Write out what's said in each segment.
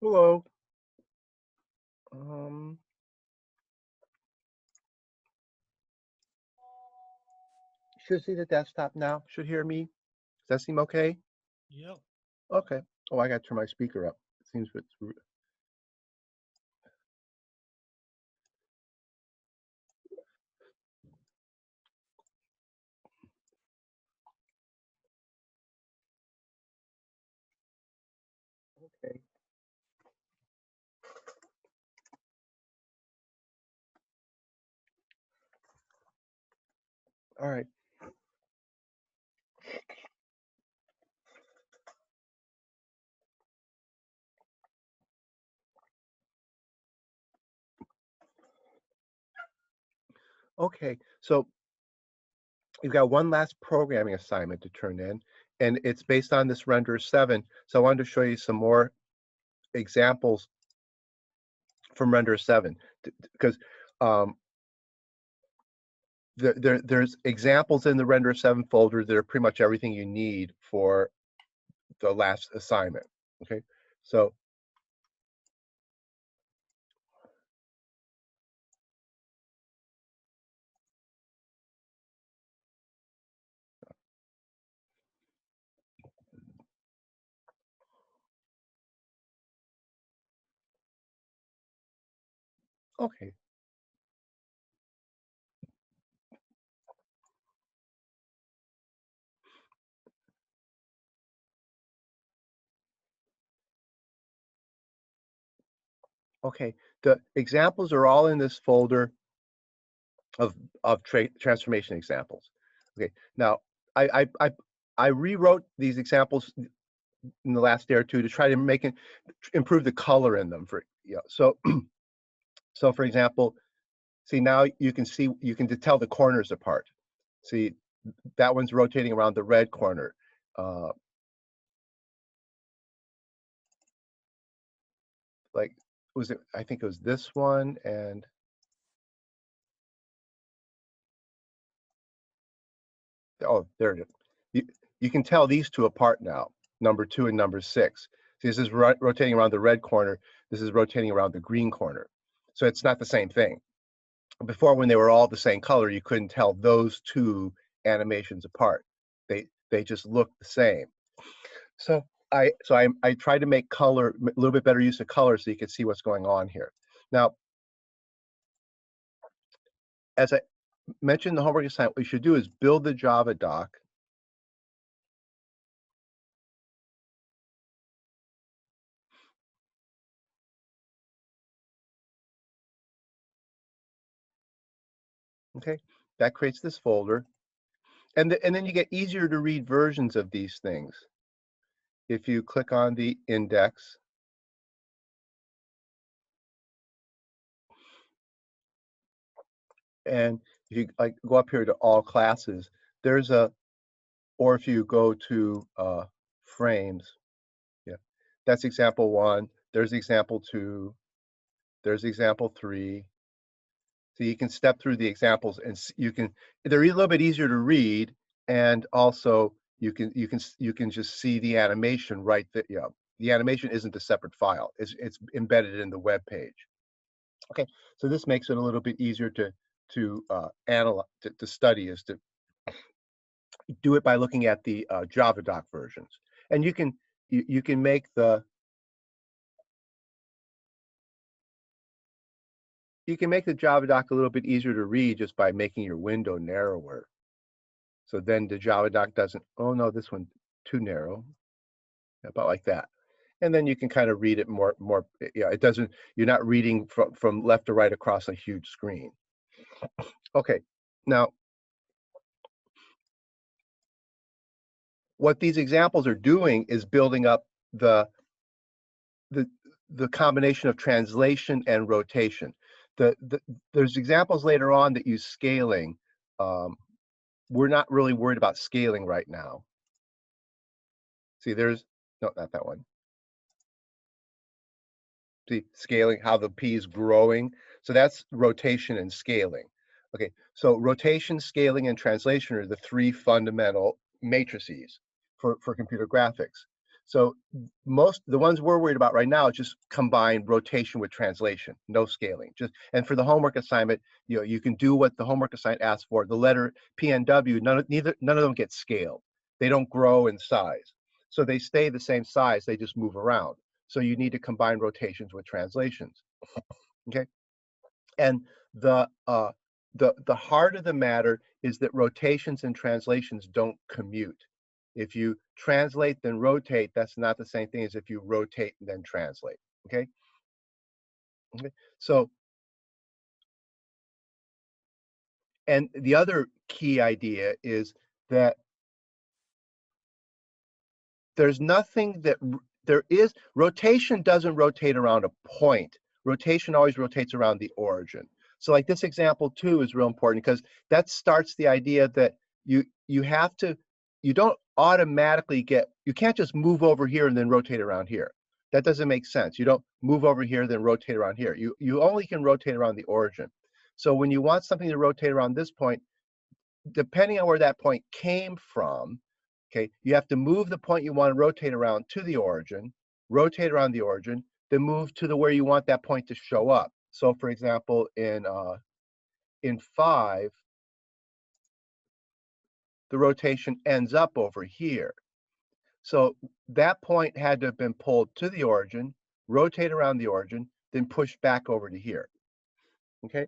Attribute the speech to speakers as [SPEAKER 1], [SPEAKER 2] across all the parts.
[SPEAKER 1] Hello. Um, should see the desktop now. Should hear me. Does that seem okay?
[SPEAKER 2] Yep.
[SPEAKER 1] Okay. Oh, I got to turn my speaker up. It seems it's okay. All right. Okay. So you've got one last programming assignment to turn in, and it's based on this render 7. So I wanted to show you some more examples from render 7 because there's examples in the render 7 folder that are pretty much everything you need for the last assignment. Okay. So okay. Okay, the examples are all in this folder of transformation examples. Okay, now I rewrote these examples in the last day or two to try to make it improve the color in them. For so so for example, see now you can tell the corners apart. See that one's rotating around the red corner. Like was it? I think it was this one and. Oh, there it is. You can tell these two apart now, number 2 and number 6. See, this is rotating around the red corner. This is rotating around the green corner. So it's not the same thing. Before, when they were all the same color, you couldn't tell those two animations apart. They just look the same. So I tried to make color a little bit better use of color so you can see what's going on here. Now, as I mentioned, the homework assignment, what we should do is build the Java doc. Okay, that creates this folder. And then you get easier to read versions of these things. If you click on the index, and if you like go up here to all classes, there's or if you go to frames, yeah, that's example 1. There's example 2. There's example 3. So you can step through the examples, and they're a little bit easier to read, and also you can just see the animation right there. Yeah, the animation isn't a separate file; it's embedded in the web page. Okay, so this makes it a little bit easier to analyze to study, is to do it by looking at the Java doc versions, and you can make the Java doc a little bit easier to read just by making your window narrower. So then the Java doc doesn't, oh no, this one too narrow, about like that. And then you can kind of read it more, yeah, it doesn't, you're not reading from left to right across a huge screen. Okay, now, what these examples are doing is building up the combination of translation and rotation. There's examples later on that use scaling. We're not really worried about scaling right now. See, no, not that one. See, scaling, how the P is growing. So that's rotation and scaling. Okay, so rotation, scaling, and translation are the 3 fundamental matrices for computer graphics. So the ones we're worried about right now just combine rotation with translation, no scaling. And for the homework assignment, you can do what the homework assignment asks for. The letter P and W, none of them get scaled. They don't grow in size. So they stay the same size, they just move around. So you need to combine rotations with translations. Okay. And the heart of the matter is that rotations and translations don't commute. If you translate then rotate, that's not the same thing as if you rotate and then translate. Okay. Okay. So, and the other key idea is that there's nothing that rotation doesn't rotate around a point. Rotation always rotates around the origin. So like this example too is real important because that starts the idea that you don't automatically you can't just move over here and then rotate around here. That doesn't make sense. You don't move over here then rotate around here. You only can rotate around the origin. So when you want something to rotate around this point, depending on where that point came from, okay, you have to move the point you want to rotate around to the origin, rotate around the origin, then move to where you want that point to show up. So for example, in 5, the rotation ends up over here. So that point had to have been pulled to the origin, rotate around the origin, then push back over to here. Okay.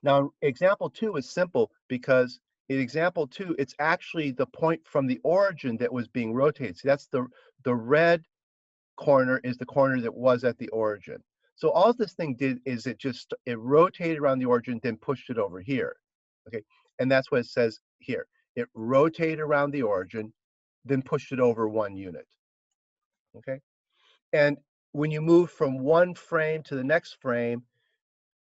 [SPEAKER 1] Now, example 2 is simple because in example 2, it's actually the point from the origin that was being rotated. See, that's the red corner is the corner that was at the origin. So all this thing did is it rotated around the origin, then pushed it over here. Okay, and that's what it says here. It rotated around the origin, then pushed it over 1 unit. Okay, and when you move from one frame to the next frame,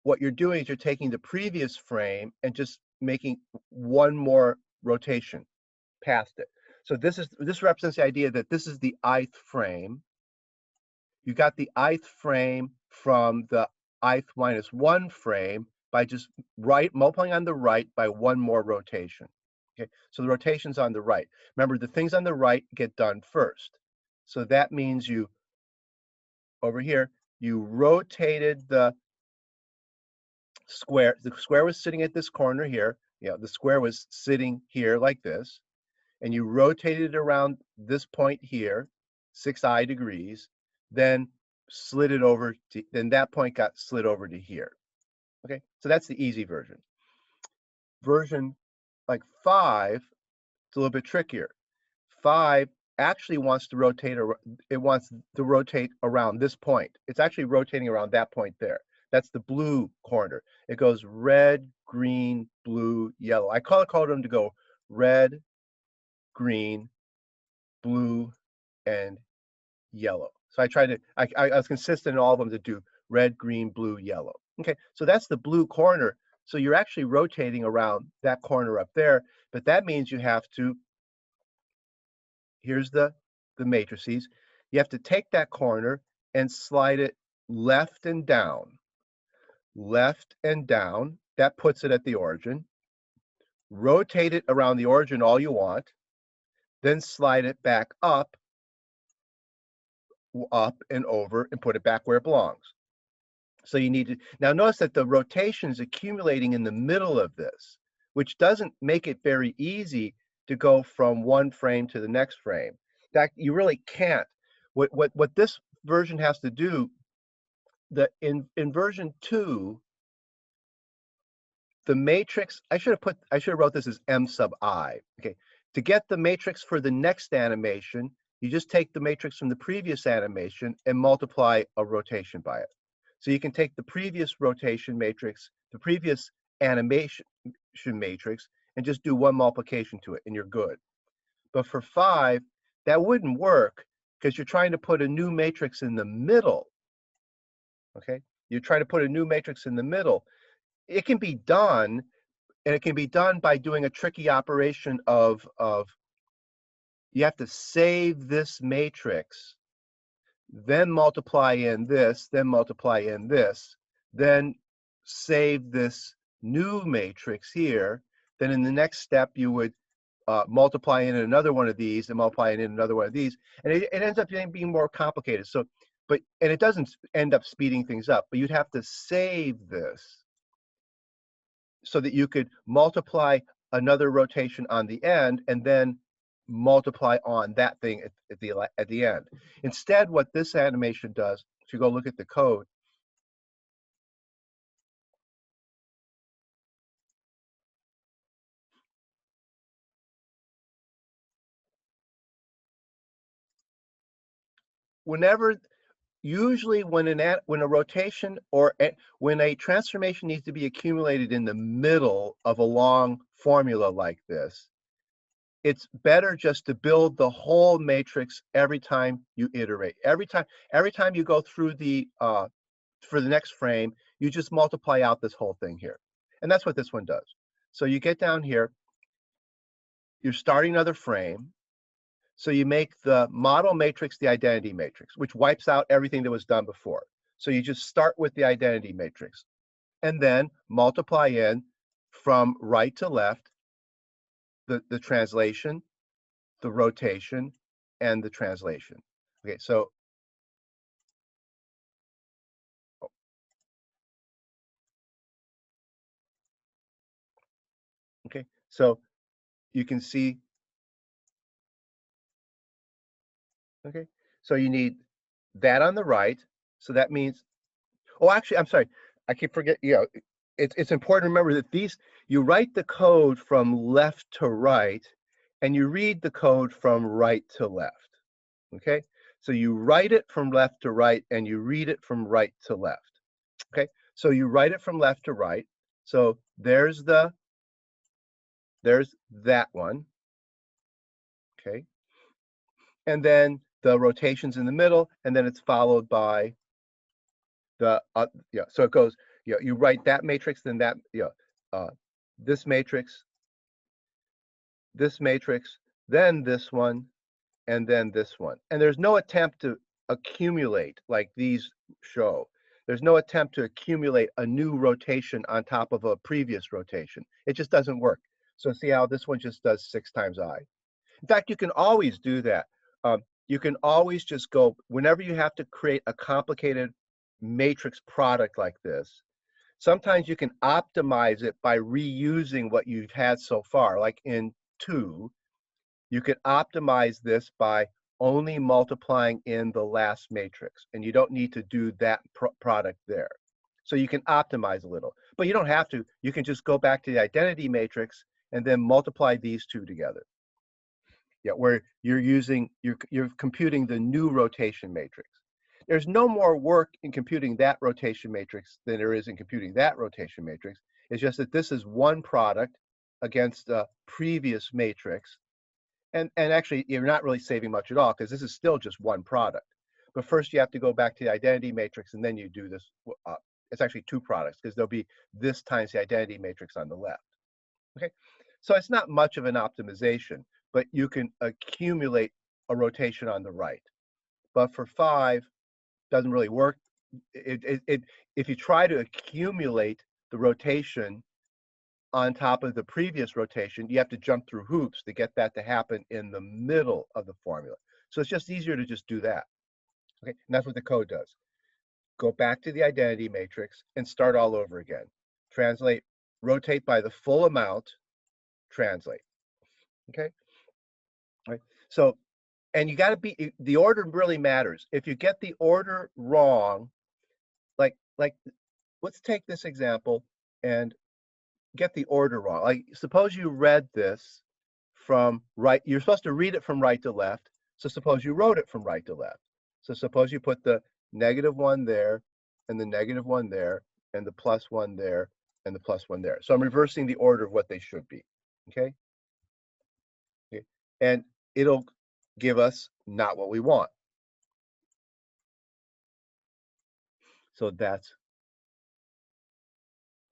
[SPEAKER 1] what you're doing is you're taking the previous frame and just making one more rotation past it. So this represents the idea that this is the ith frame. You got the ith frame from the ith minus 1 frame by just multiplying on the right by one more rotation. Okay, so the rotation's on the right. Remember, the things on the right get done first. So that means over here, you rotated the square. The square was sitting at this corner here. The square was sitting here like this, and you rotated it around this point here, 6i degrees, then slid it over to, then that point got slid over to here. Okay, so that's the easy version. Version like 5, it's a little bit trickier. 5 actually wants to rotate, it wants to rotate around this point. It's actually rotating around that point there. That's the blue corner. It goes red, green, blue, yellow. I called them to go red, green, blue, and yellow. So I was consistent in all of them to do red, green, blue, yellow. Okay, so that's the blue corner. So you're actually rotating around that corner up there, but that means you have to, here's the matrices. You have to take that corner and slide it left and down. Left and down. That puts it at the origin. Rotate it around the origin all you want. Then slide it back up and over and put it back where it belongs. So you need to, now notice that the rotation is accumulating in the middle of this, which doesn't make it very easy to go from one frame to the next frame. In fact, you really can't. What this version has to do, in version 2, the matrix, I should have wrote this as M sub I. Okay, to get the matrix for the next animation, you just take the matrix from the previous animation and multiply a rotation by it. So you can take the previous rotation matrix, the previous animation matrix, and just do one multiplication to it, and you're good. But for 5, that wouldn't work because you're trying to put a new matrix in the middle. Okay, you're trying to put a new matrix in the middle. It can be done, and it can be done by doing a tricky operation of you have to save this matrix, then multiply in this, then multiply in this, then save this new matrix here. Then in the next step, you would multiply in another one of these and multiply in another one of these, and it ends up being more complicated. So, and it doesn't end up speeding things up, but you'd have to save this so that you could multiply another rotation on the end and then multiply on that thing at the end. Instead, what this animation does, if you go look at the code, whenever usually when a rotation or when a transformation needs to be accumulated in the middle of a long formula like this, it's better just to build the whole matrix every time you iterate. Every time you go through the for the next frame, you just multiply out this whole thing here. And that's what this one does. So you get down here, you're starting another frame. So you make the model matrix the identity matrix, which wipes out everything that was done before. So you just start with the identity matrix and then multiply in from right to left the translation, the rotation, and the translation. Okay, so okay, so you can see, okay, so you need that on the right. So that means, oh, actually, I'm sorry, I keep forgetting, it's important to remember that you write the code from left to right, and you read the code from right to left, okay? So you write it from left to right, and you read it from right to left, okay? So you write it from left to right. So there's that one, okay? And then the rotation's in the middle, and then it's followed by so it goes, you write that matrix, then that, uh, this matrix, then this one, and then this one. And there's no attempt to accumulate like these show. There's no attempt to accumulate a new rotation on top of a previous rotation. It just doesn't work. So see how this one just does 6 times I. In fact, you can always do that. You can always just go, whenever you have to create a complicated matrix product like this, sometimes you can optimize it by reusing what you've had so far. Like in 2, you could optimize this by only multiplying in the last matrix, and you don't need to do that product there. So you can optimize a little, but you don't have to. You can just go back to the identity matrix and then multiply these two together. Yeah, where you're computing the new rotation matrix. There's no more work in computing that rotation matrix than there is in computing that rotation matrix. It's just that this is one product against a previous matrix. And actually, you're not really saving much at all because this is still just one product. But first, you have to go back to the identity matrix, and then you do this. It's actually 2 products because there'll be this times the identity matrix on the left. Okay, so it's not much of an optimization, but you can accumulate a rotation on the right. But for 5, doesn't really work. If you try to accumulate the rotation on top of the previous rotation, you have to jump through hoops to get that to happen in the middle of the formula. So it's just easier to just do that. Okay, and that's what the code does. Go back to the identity matrix and start all over again. Translate, rotate by the full amount, translate. Okay, all right. So, and you got to be, the order really matters. If you get the order wrong, like let's take this example and get the order wrong. Like suppose you read this from right, you're supposed to read it from right to left. So suppose you wrote it from right to left. So suppose you put the -1 there and the -1 there and the +1 there and the +1 there. So I'm reversing the order of what they should be. Okay. Okay. And it'll give us not what we want. So that's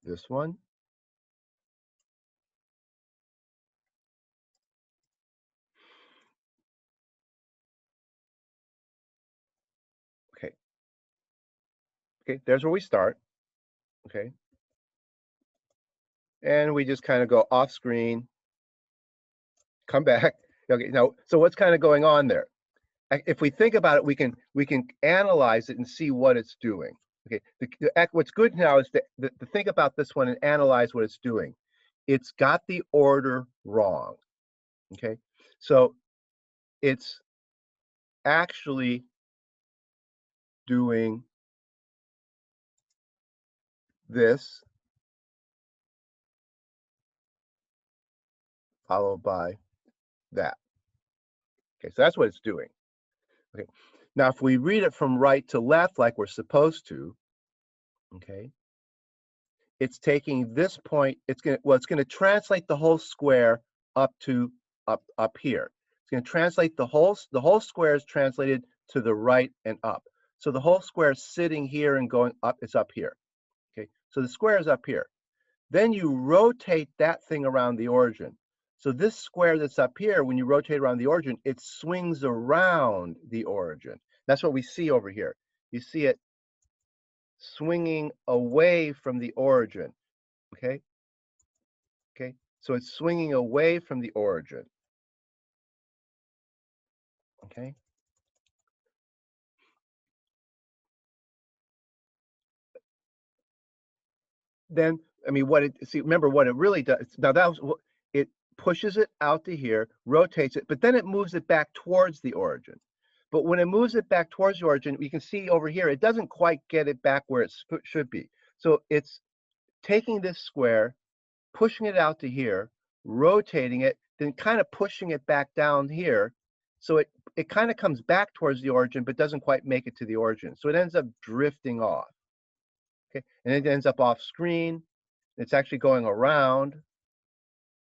[SPEAKER 1] this one. Okay. Okay. There's where we start. Okay. And we just kind of go off screen, come back. Okay, now, so what's kind of going on there? If we think about it, we can analyze it and see what it's doing. Okay, what's good now is to think about this one and analyze what it's doing. It's got the order wrong. Okay, so it's actually doing this followed by that. Okay, so that's what it's doing. Okay, now if we read it from right to left like we're supposed to, okay, it's taking this point, it's gonna translate the whole square up to up here. It's gonna translate the whole square is translated to the right and up. So the whole square is sitting here and going up, it's up here. Okay, so the square is up here. Then you rotate that thing around the origin. So this square that's up here, when you rotate around the origin, it swings around the origin. That's what we see over here. You see it swinging away from the origin. Okay? Okay? So it's swinging away from the origin. Okay? Then, I mean, remember what it really does. Now, it pushes it out to here, rotates it, but then it moves it back towards the origin. But when it moves it back towards the origin, you can see over here, it doesn't quite get it back where it should be. So it's taking this square, pushing it out to here, rotating it, then kind of pushing it back down here. So it kind of comes back towards the origin, but doesn't quite make it to the origin. So it ends up drifting off. Okay, and it ends up off screen. It's actually going around,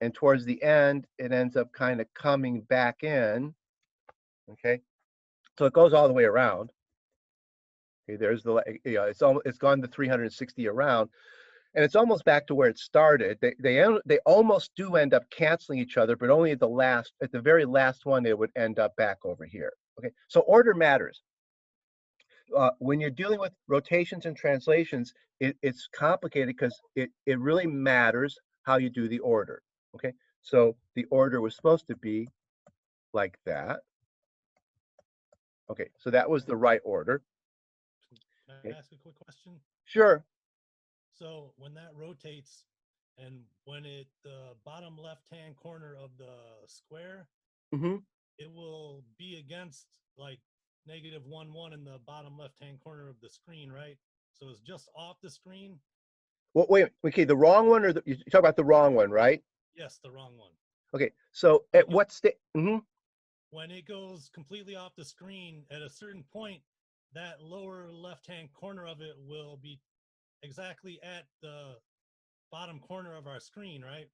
[SPEAKER 1] and towards the end, it ends up kind of coming back in. Okay, so it goes all the way around. Okay, there's it's gone to 360 around, and it's almost back to where it started. They almost do end up canceling each other, but only at the very last one, they would end up back over here. Okay, so order matters. When you're dealing with rotations and translations, it's complicated because it really matters how you do the order. Okay, so the order was supposed to be like that. Okay, so that was the right order.
[SPEAKER 2] Can I
[SPEAKER 1] Okay.
[SPEAKER 2] ask a quick question?
[SPEAKER 1] Sure.
[SPEAKER 2] So when that rotates and when the bottom left-hand corner of the square,
[SPEAKER 1] Mm-hmm.
[SPEAKER 2] it will be against like -1, 1 in the bottom left-hand corner of the screen, right? So it's just off the screen.
[SPEAKER 1] Well, wait. Okay, the wrong one, or you talk about the wrong one, right?
[SPEAKER 2] Yes, the wrong one.
[SPEAKER 1] Okay, so at what state? Mm-hmm.
[SPEAKER 2] When it goes completely off the screen, at a certain point, that lower left-hand corner of it will be exactly at the bottom corner of our screen, right?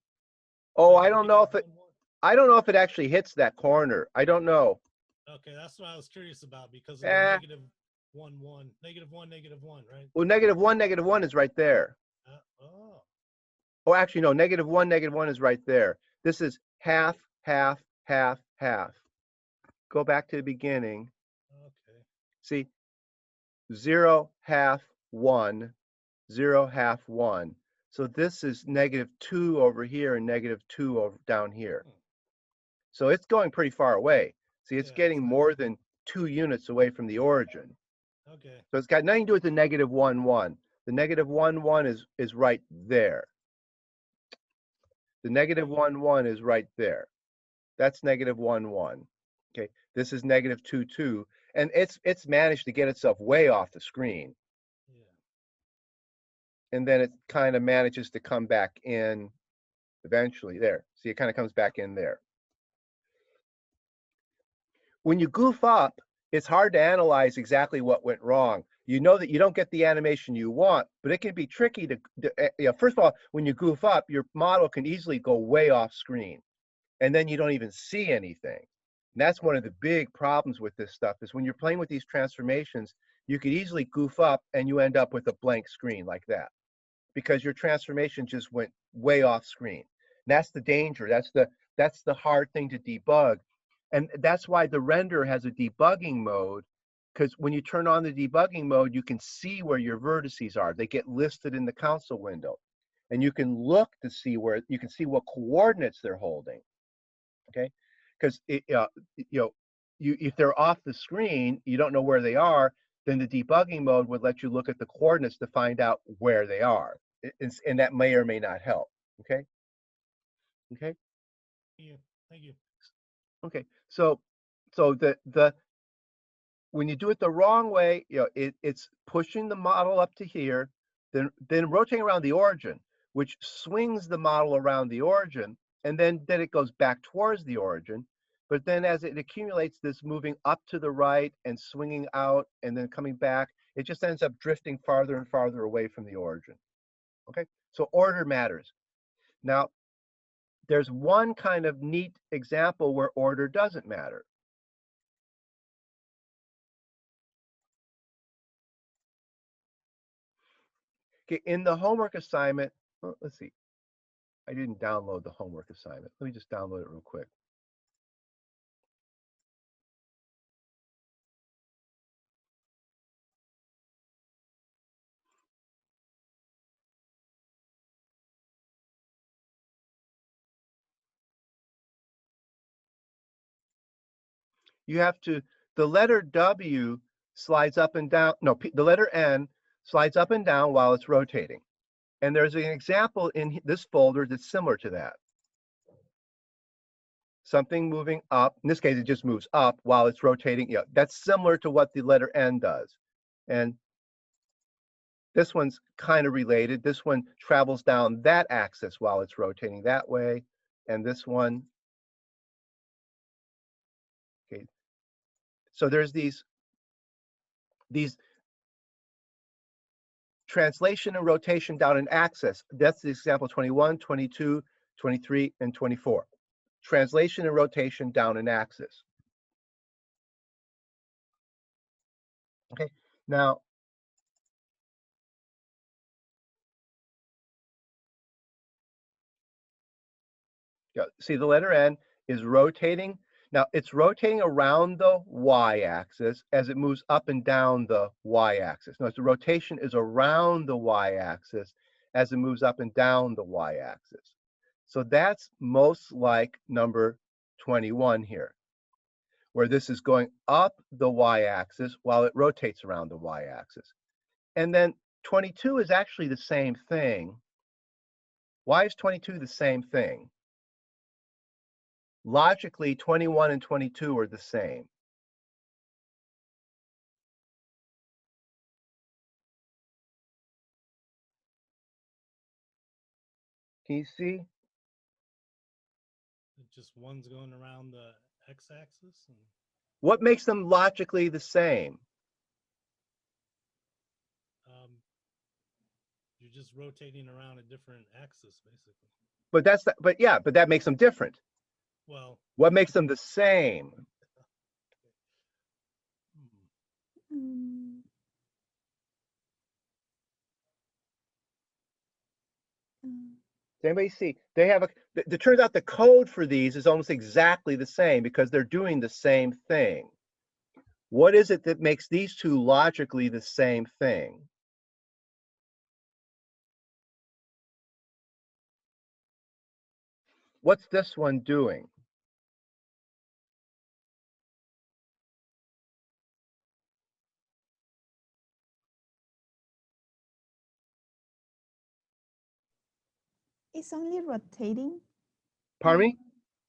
[SPEAKER 1] Oh,
[SPEAKER 2] Like
[SPEAKER 1] I
[SPEAKER 2] a
[SPEAKER 1] don't know if
[SPEAKER 2] -1, 1.
[SPEAKER 1] I don't know if it actually hits that corner. I don't know.
[SPEAKER 2] Okay, that's what I was curious about because of the
[SPEAKER 1] Eh,
[SPEAKER 2] -1, 1, -1, -1, right?
[SPEAKER 1] well, negative one is right there.
[SPEAKER 2] Oh,
[SPEAKER 1] Oh, actually, no, negative one is right there. This is half, half, half, half. Go back to the beginning.
[SPEAKER 2] okay.
[SPEAKER 1] See, 0, half, 1, 0, half, 1. So this is -2 over here and -2 over down here.
[SPEAKER 2] Hmm.
[SPEAKER 1] So it's going pretty far away. See, it's
[SPEAKER 2] Yeah,
[SPEAKER 1] getting
[SPEAKER 2] exactly.
[SPEAKER 1] more than 2 units away from the origin.
[SPEAKER 2] Okay.
[SPEAKER 1] So it's got nothing to do with the -1, 1. The -1, 1 is right there. The -1, 1 is right there. That's -1, 1. Okay, this is -2, 2, and it's managed to get itself way off the screen,
[SPEAKER 2] Yeah.
[SPEAKER 1] and then it kind of manages to come back in eventually. There, see, it kind of comes back in there. When you goof up, it's hard to analyze exactly what went wrong. You know that you don't get the animation you want, but it can be tricky first of all, when you goof up, your model can easily go way off screen, and then you don't even see anything. And that's one of the big problems with this stuff is when you're playing with these transformations, you could easily goof up and you end up with a blank screen like that because your transformation just went way off screen. And that's the danger. That's the hard thing to debug. And that's why the render has a debugging mode, because when you turn on the debugging mode, you can see where your vertices are. They get listed in the console window. And you can look to see where you can see what coordinates they're holding. Okay, because if they're off the screen, you don't know where they are, then the debugging mode would let you look at the coordinates to find out where they are. And that may or may not help. Okay. Okay.
[SPEAKER 2] Thank you.
[SPEAKER 1] Okay. So the when you do it the wrong way, it's pushing the model up to here, then rotating around the origin, which swings the model around the origin, and then it goes back towards the origin. But then as it accumulates this moving up to the right and swinging out and then coming back, it just ends up drifting farther and farther away from the origin. Okay, so order matters. Now, there's one kind of neat example where order doesn't matter. Okay, in the homework assignment, well, let's see. I didn't download the homework assignment. Let me just download it real quick. You have to, the letter W slides up and down, no, the letter N slides up and down while it's rotating. And there's an example in this folder that's similar to that. Something moving up, in this case, it just moves up while it's rotating. Yeah, that's similar to what the letter N does. And this one's kind of related. This one travels down that axis while it's rotating that way. And this one, okay. So there's these translation and rotation down an axis. That's the example 21, 22, 23, and 24. Translation and rotation down an axis. Okay, now, see the letter N is rotating. Now, it's rotating around the y-axis as it moves up and down the y-axis. Notice the rotation is around the y-axis as it moves up and down the y-axis. So that's most like number 21 here, where this is going up the y-axis while it rotates around the y-axis. And then 22 is actually the same thing. Why is 22 the same thing? Logically, 21 and 22 are the same. Can you see?
[SPEAKER 2] Just one's going around the x-axis. And
[SPEAKER 1] What makes them logically the same?
[SPEAKER 2] you're just rotating around a different axis, basically.
[SPEAKER 1] But that makes them different.
[SPEAKER 2] Well,
[SPEAKER 1] what makes them the same? Does anybody see? They have it turns out the code for these is almost exactly the same because they're doing the same thing. What is it that makes these two logically the same thing? What's this one doing?
[SPEAKER 3] It's only rotating.
[SPEAKER 1] Pardon me?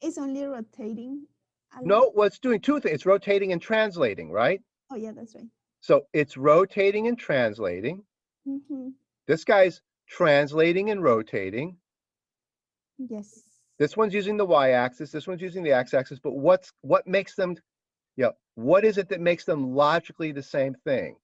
[SPEAKER 3] It's only rotating.
[SPEAKER 1] No, well, it's doing two things. It's rotating and translating, right?
[SPEAKER 3] Oh, yeah, that's right.
[SPEAKER 1] So it's rotating and translating. This guy's translating and rotating.
[SPEAKER 3] Yes.
[SPEAKER 1] This one's using the y-axis. This one's using the x-axis. But what makes them? What is it that makes them logically the same thing?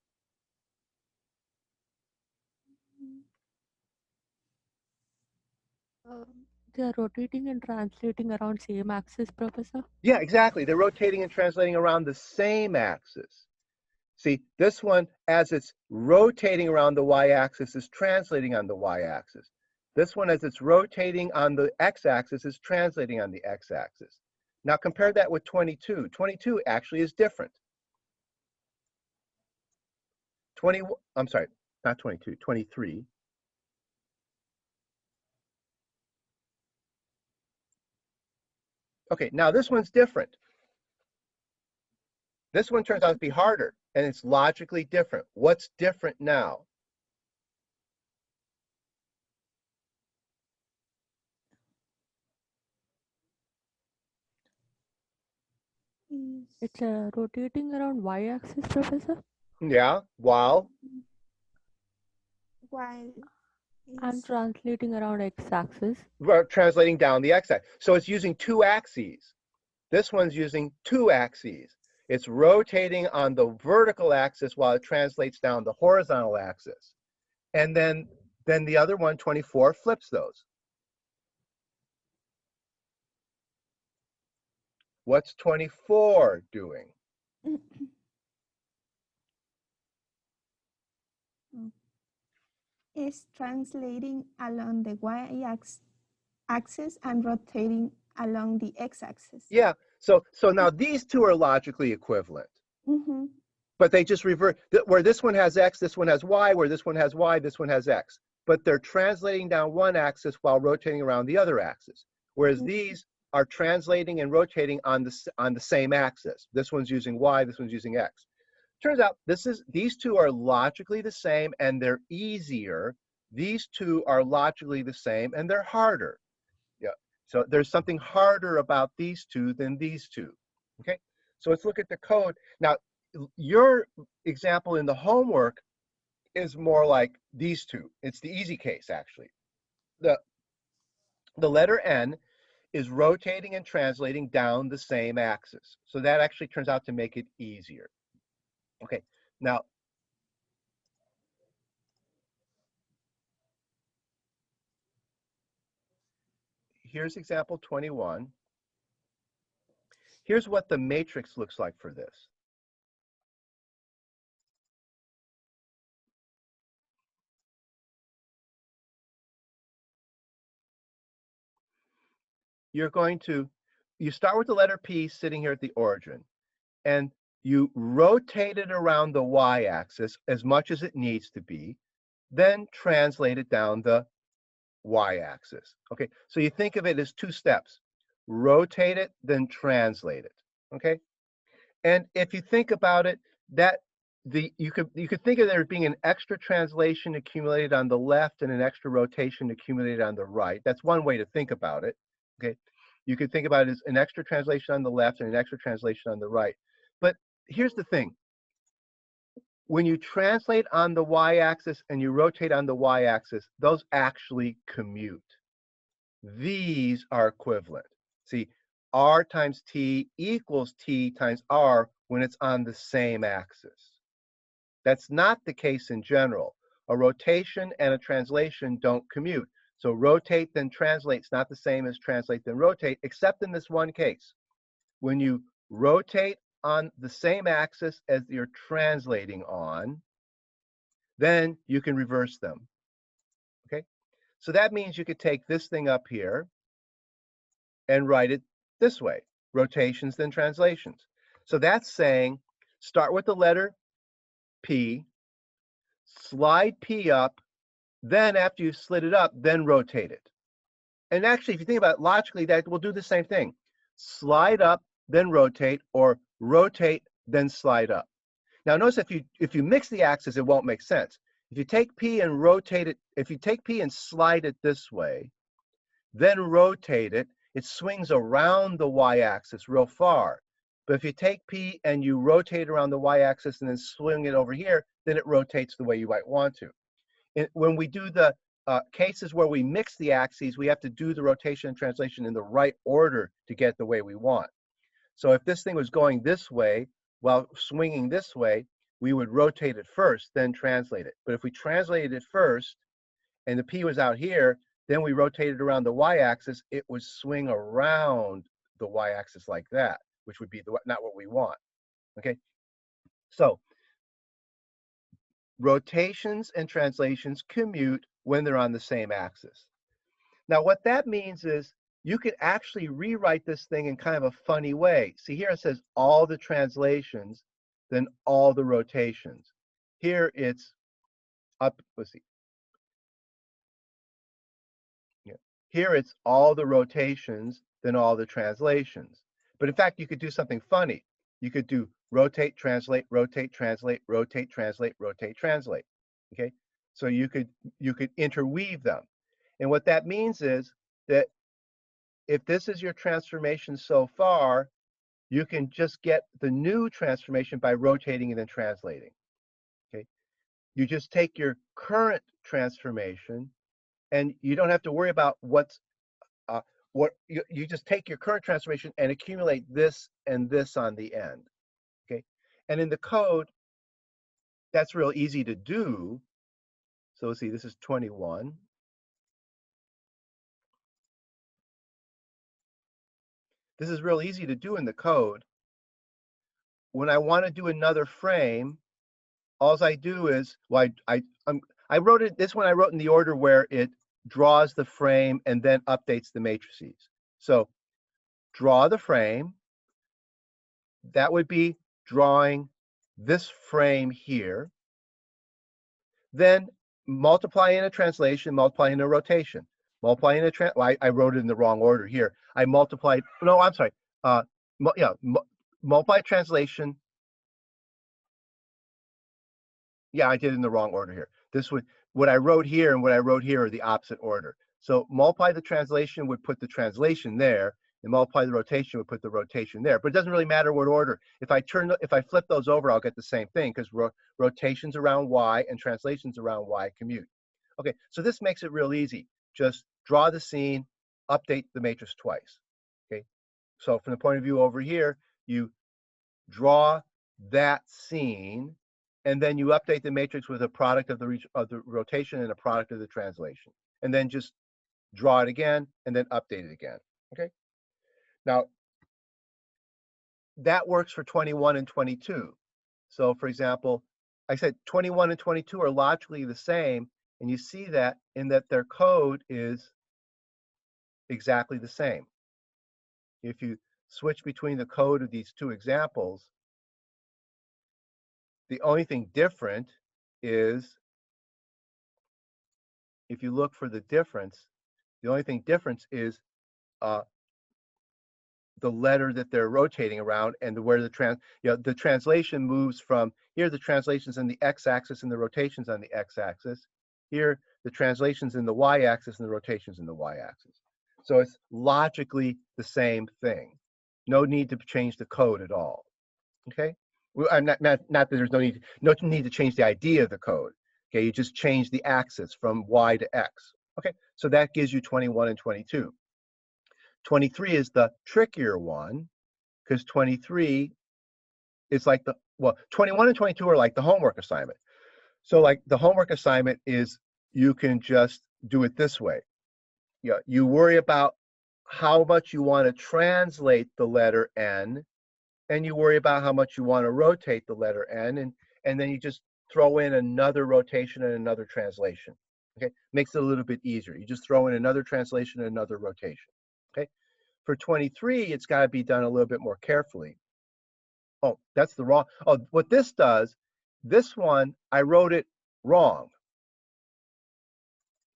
[SPEAKER 4] They are rotating and translating around same axis, Professor?
[SPEAKER 1] Yeah, exactly. They're rotating and translating around the same axis. See, this one, as it's rotating around the y-axis, is translating on the y-axis. This one, as it's rotating on the x-axis, is translating on the x-axis. Now compare that with 22. 22 actually is different. 23. Okay, now this one's different. This one turns out to be harder, and it's logically different. What's different now?
[SPEAKER 4] It's rotating around y-axis, Professor.
[SPEAKER 1] Yeah, while
[SPEAKER 4] And
[SPEAKER 3] it's
[SPEAKER 4] translating around x-axis.
[SPEAKER 1] we're translating down the x-axis. So it's using two axes. This one's using two axes. It's rotating on the vertical axis while it translates down the horizontal axis. And then the other one, 24, flips those. What's 24 doing?
[SPEAKER 3] is translating along the y-axis and rotating along the x-axis.
[SPEAKER 1] Yeah, so now these two are logically equivalent.
[SPEAKER 3] Mm-hmm.
[SPEAKER 1] But they just revert, where this one has x, this one has y, where this one has y, this one has x. But they're translating down one axis while rotating around the other axis. Whereas these are translating and rotating on the same axis. This one's using y, this one's using x. Turns out these two are logically the same and they're easier. These two are logically the same and they're harder. Yeah. So there's something harder about these two than these two. Okay. So let's look at the code. Now, your example in the homework is more like these two. It's the easy case, actually. The letter N is rotating and translating down the same axis. So that actually turns out to make it easier. Okay, now, here's example 21. Here's what the matrix looks like for this. You start with the letter P sitting here at the origin, and you rotate it around the y-axis as much as it needs to be, then translate it down the y-axis. Okay, so you think of it as two steps. Rotate it, then translate it. Okay, and if you think about it, you could think of there being an extra translation accumulated on the left and an extra rotation accumulated on the right. That's one way to think about it. Okay, you could think about it as an extra translation on the left and an extra translation on the right. But here's the thing. When you translate on the y-axis and you rotate on the y-axis, those actually commute. These are equivalent. See, r times t equals t times r when it's on the same axis. That's not the case in general. A rotation and a translation don't commute. So rotate then translate is not the same as translate then rotate, except in this one case. When you rotate on the same axis as you're translating on, then you can reverse them. Okay? So that means you could take this thing up here and write it this way, rotations then translations. So that's saying start with the letter P, slide P up, then after you've slid it up, then rotate it. And actually, if you think about it logically, that will do the same thing. Slide up, then rotate, or rotate, then slide up. Now notice if you mix the axes, it won't make sense. If you take P and rotate it, if you take P and slide it this way, then rotate it, it swings around the y-axis real far. But if you take P and you rotate around the y-axis and then swing it over here, then it rotates the way you might want to. When we do the cases where we mix the axes, we have to do the rotation and translation in the right order to get the way we want. So if this thing was going this way while swinging this way, we would rotate it first, then translate it. But if we translated it first and the P was out here, then we rotated around the y-axis, it would swing around the y-axis like that, which would be not what we want. Okay, so rotations and translations commute when they're on the same axis. Now, what that means is you could actually rewrite this thing in kind of a funny way. See, here it says all the translations, then all the rotations. Here it's up, let's see. Yeah. Here it's all the rotations, than all the translations. But in fact, you could do something funny. You could do rotate, translate, rotate, translate, rotate, translate, rotate, translate. Okay, so you could interweave them. And what that means is that if this is your transformation so far, you can just get the new transformation by rotating and then translating. Okay, you just take your current transformation, and you don't have to worry about what you just take your current transformation and accumulate this and this on the end. Okay, and in the code, that's real easy to do. So let's see, this is 21. This is real easy to do in the code. When I want to do another frame, all I do is, well, I wrote it, this one I wrote in the order where it draws the frame and then updates the matrices. So draw the frame, that would be drawing this frame here. Then multiply in a translation, multiply in a rotation. Multiply in a well, I wrote it in the wrong order here. I multiplied, no, I'm sorry. Multiply translation. Yeah, I did it in the wrong order here. This would, what I wrote here and what I wrote here are the opposite order. So multiply the translation would put the translation there, and multiply the rotation would put the rotation there. But it doesn't really matter what order. If I flip those over, I'll get the same thing, because rotations around Y and translations around Y commute. Okay, so this makes it real easy. Just draw the scene, update the matrix twice. Okay, so from the point of view over here, you draw that scene, and then you update the matrix with a product of the rotation and a product of the translation, and then just draw it again and then update it again. Okay, now that works for 21 and 22. So for example, I said 21 and 22 are logically the same, and you see that in that their code is exactly the same. If you switch between the code of these two examples, the only thing different is, if you look for the difference, the only thing difference is the letter that they're rotating around, and where the translation moves from here. The translation's in the x-axis and the rotation's on the x-axis. Here, the translation's in the y-axis and the rotation's in the y-axis. So it's logically the same thing. No need to change the code at all. Okay, well, I'm not that there's no need to change the idea of the code. Okay, you just change the axis from y to x. Okay, so that gives you 21 and 22. 23 is the trickier one, because 23 is like 21 and 22 are like the homework assignment. So like the homework assignment is, you can just do it this way. Yeah, you worry about how much you want to translate the letter N, and you worry about how much you want to rotate the letter N, and then you just throw in another rotation and another translation. Okay, makes it a little bit easier. You just throw in another translation and another rotation. Okay, for 23, it's got to be done a little bit more carefully. Oh, that's the wrong. Oh, what this does, this one, I wrote it wrong.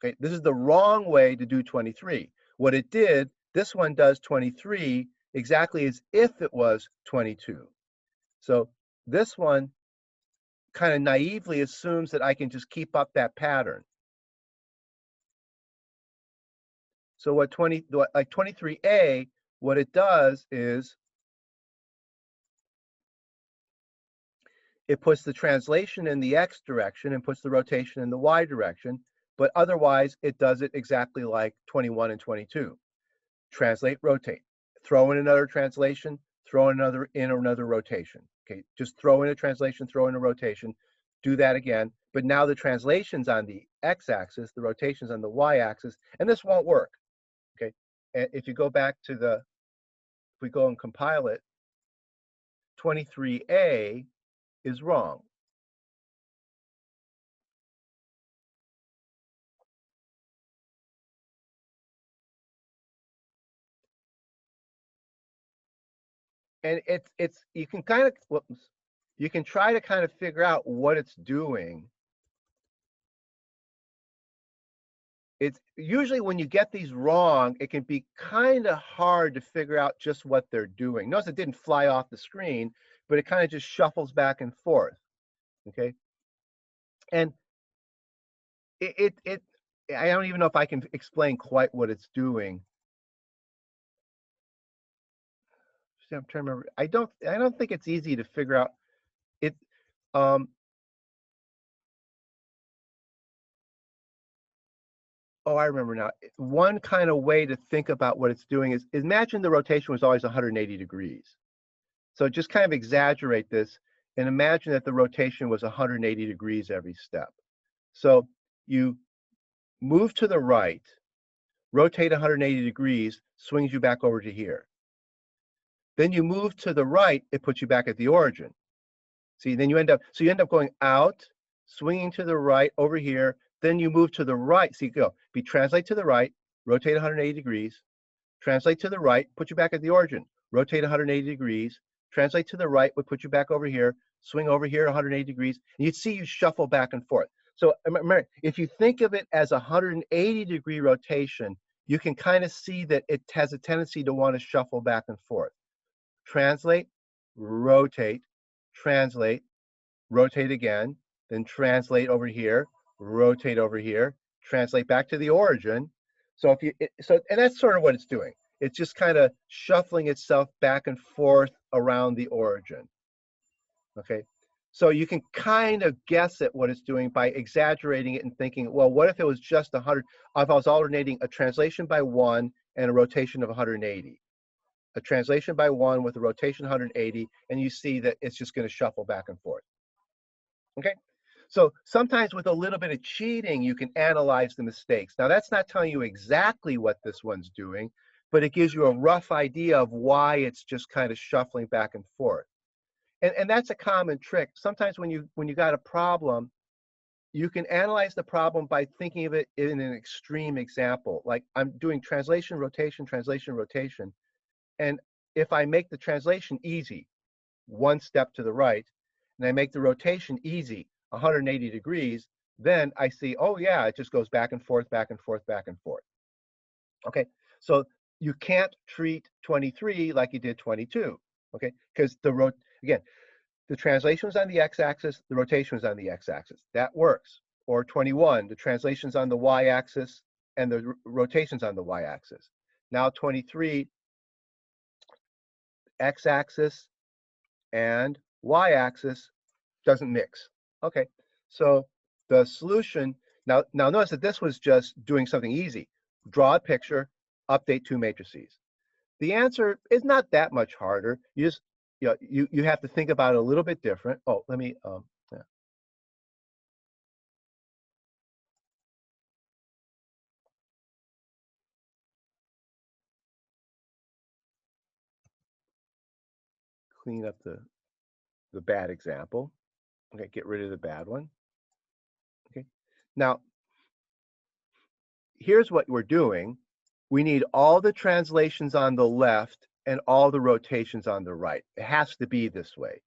[SPEAKER 1] Okay, this is the wrong way to do 23. What it did, this one does 23 exactly as if it was 22. So this one kind of naively assumes that I can just keep up that pattern. So like 23A, what it does is it puts the translation in the x direction and puts the rotation in the y direction, but otherwise it does it exactly like 21 and 22. Translate, rotate. Throw in another translation, throw in another rotation. Okay, just throw in a translation, throw in a rotation, do that again. But now the translation's on the x-axis, the rotation's on the y-axis, and this won't work. Okay, and if you go back to if we go and compile it, 23A is wrong. And it's you can kind of, you can try to kind of figure out what it's doing. it's usually when you get these wrong, it can be kind of hard to figure out just what they're doing. Notice it didn't fly off the screen, but it kind of just shuffles back and forth. Okay. And I don't even know if I can explain quite what it's doing. I'm trying to remember. I don't think it's easy to figure out it. Oh, I remember now. One kind of way to think about what it's doing is imagine the rotation was always 180 degrees. So just kind of exaggerate this and imagine that the rotation was 180 degrees every step. So you move to the right, rotate 180 degrees, swings you back over to here. Then you move to the right, it puts you back at the origin. See, then you end up going out, swinging to the right over here. Then you move to the right. So you go, translate to the right, rotate 180 degrees, translate to the right, put you back at the origin, rotate 180 degrees, translate to the right, would put you back over here, swing over here 180 degrees, and you'd see you shuffle back and forth. So remember, if you think of it as a 180-degree rotation, you can kind of see that it has a tendency to want to shuffle back and forth. Translate, rotate, translate, rotate again, then translate over here, rotate over here, translate back to the origin. So and that's sort of what it's doing. It's just kind of shuffling itself back and forth around the origin. Okay, so you can kind of guess at what it's doing by exaggerating it and thinking, well, what if it was just 100? If I was alternating a translation by 1 and a rotation of 180, a translation by 1 with a rotation 180, and you see that it's just going to shuffle back and forth. Okay, so sometimes with a little bit of cheating, you can analyze the mistakes. Now, that's not telling you exactly what this one's doing, but it gives you a rough idea of why it's just kind of shuffling back and forth. And that's a common trick. Sometimes when you got a problem, you can analyze the problem by thinking of it in an extreme example. Like I'm doing translation, rotation, translation, rotation. And if I make the translation easy, 1 step to the right, and I make the rotation easy, 180 degrees, then I see, oh yeah, it just goes back and forth, back and forth, back and forth. Okay, so you can't treat 23 like you did 22, okay? Because again, the translation was on the x-axis, the rotation was on the x-axis. That works. Or 21, the translation's on the y-axis and the rotation's on the y-axis. Now 23, x-axis and y-axis doesn't mix. Okay, so the solution, now notice that this was just doing something easy. Draw a picture, update 2 matrices. The answer is not that much harder. You just, you have to think about it a little bit different. Oh, let me, yeah. Clean up the bad example. Okay, get rid of the bad one. Okay, now here's what we're doing. We need all the translations on the left and all the rotations on the right. It has to be this way.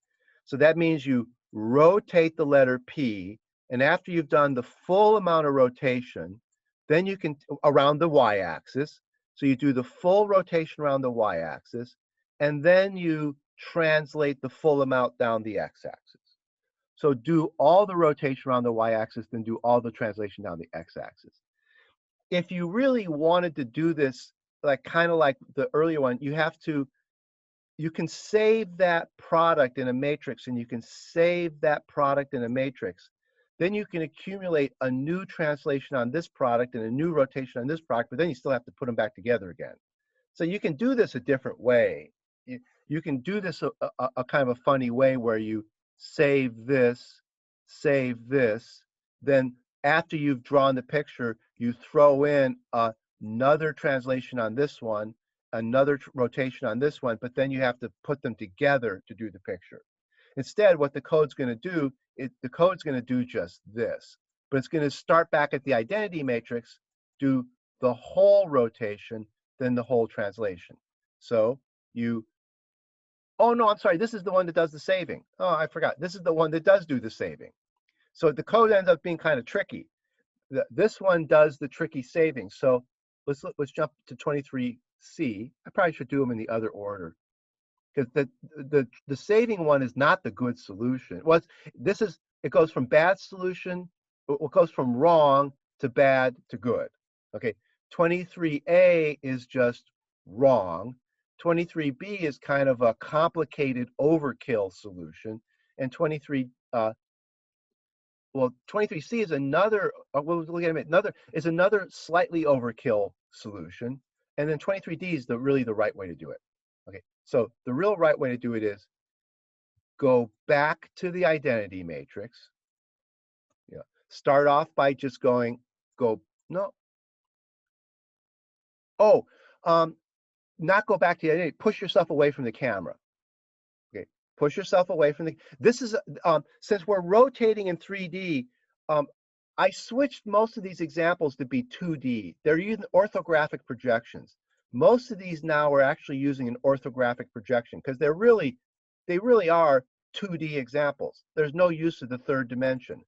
[SPEAKER 1] So that means you rotate the letter P, and after you've done the full amount of rotation, then you can, around the y-axis, so you do the full rotation around the y-axis, and then you translate the full amount down the x-axis. So do all the rotation around the y-axis, then do all the translation down the x-axis. If you really wanted to do this, like kind of like the earlier one, you can save that product in a matrix, and you can save that product in a matrix. Then you can accumulate a new translation on this product and a new rotation on this product, but then you still have to put them back together again. So you can do this a different way. You can do this a kind of a funny way where you save this, then after you've drawn the picture, you throw in another translation on this one, another rotation on this one, but then you have to put them together to do the picture. Instead, what the code's going to do, the code's going to do just this, but it's going to start back at the identity matrix, do the whole rotation, then the whole translation. So oh no, I'm sorry, this is the one that does the saving. Oh, I forgot. This is the one that does do the saving. So the code ends up being kind of tricky. this one does the tricky saving. So let's jump to 23C. I probably should do them in the other order, because the saving one is not the good solution. Well, it goes from bad solution, it goes from wrong to bad to good. Okay, 23A is just wrong. 23B is kind of a complicated overkill solution, and 23C is another. We'll look at it. Another slightly overkill solution, and then 23D is really the right way to do it. Okay, so the real right way to do it is go back to the identity matrix. Yeah, start off by just not go back to the identity. Push yourself away from the camera. Okay, push yourself away from the. This is since we're rotating in 3D. I switched most of these examples to be 2D. They're using orthographic projections. Most of these now are actually using an orthographic projection because they really are 2D examples. There's no use of the third dimension.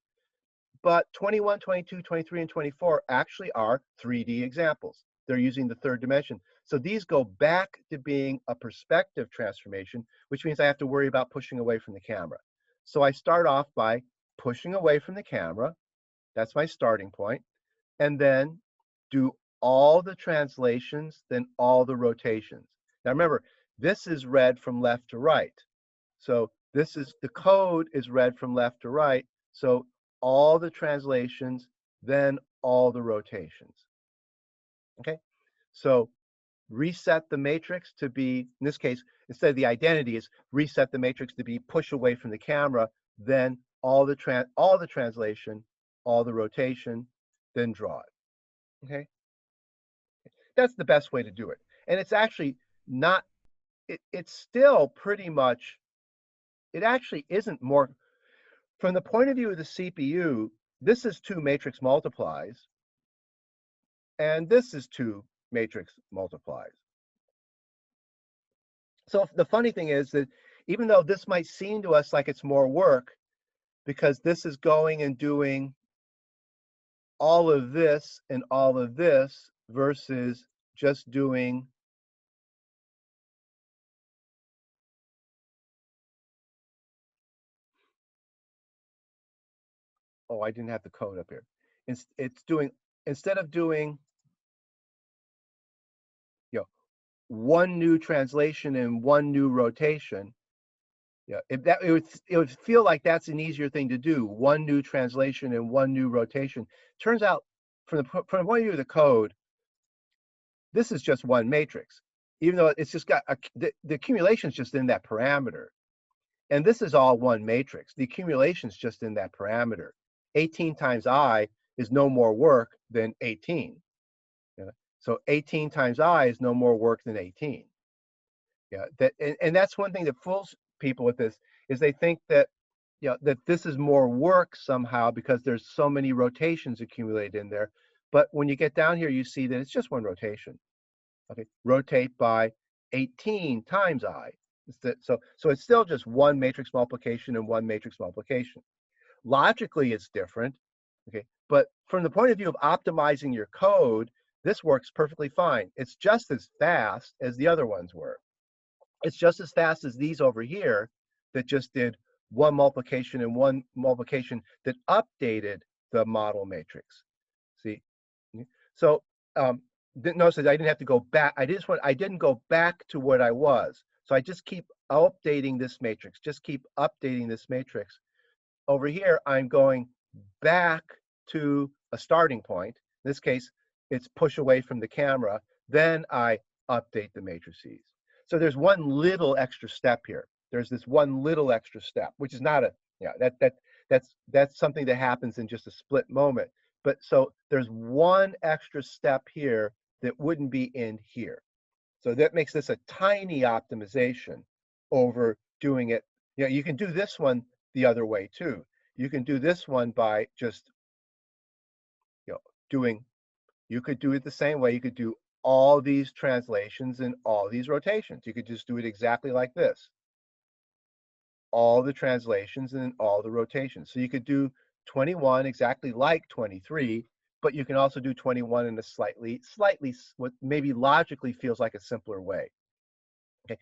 [SPEAKER 1] But 21, 22, 23, and 24 actually are 3D examples. They're using the third dimension. So these go back to being a perspective transformation, which means I have to worry about pushing away from the camera. So I start off by pushing away from the camera. That's my starting point. And then do all the translations, then all the rotations. Now remember, this is read from left to right. So the code is read from left to right. So all the translations, then all the rotations. Okay, so reset the matrix to be, in this case, instead of the identity, is reset the matrix to be push away from the camera, then all the translation, all the rotation, then draw it. Okay, that's the best way to do it. And it's actually not, it's still pretty much, it actually isn't more, from the point of view of the CPU, this is 2 matrix multiplies, and this is 2 matrix multiplies. So the funny thing is that even though this might seem to us like it's more work, because this is going and doing all of this and all of this versus just doing I didn't have the code up here. It's doing, instead of doing one new translation and one new rotation, it would feel like that's an easier thing to do, one new translation and one new rotation. Turns out, from the point of view of the code, this is just one matrix, even though it's just got the accumulation is just in that parameter, and this is all one matrix. The accumulation is just in that parameter. 18 times I is no more work than 18. So 18 times I is no more work than 18. And that's one thing that fools people with this, is they think that that this is more work somehow because there's so many rotations accumulated in there. But when you get down here, you see that it's just one rotation. Okay, rotate by 18 times I. So it's still just one matrix multiplication and one matrix multiplication. Logically, it's different. Okay, but from the point of view of optimizing your code, this works perfectly fine. It's just as fast as the other ones were. It's just as fast as these over here that just did one multiplication and one multiplication that updated the model matrix. See? So notice that I didn't have to go back. I didn't go back to what I was. So I just keep updating this matrix, just keep updating this matrix. Over here, I'm going back to a starting point. In this case, it's push away from the camera. Then I update the matrices. So there's one little extra step here. There's this one little extra step, which is not that's something that happens in just a split moment. But so there's one extra step here that wouldn't be in here. So that makes this a tiny optimization over doing it. You can do this one the other way too. You can do this one by just you could do it the same way. You could do all these translations and all these rotations. You could just do it exactly like this. All the translations and all the rotations. So you could do 21 exactly like 23, but you can also do 21 in a slightly, what maybe logically feels like a simpler way. Okay,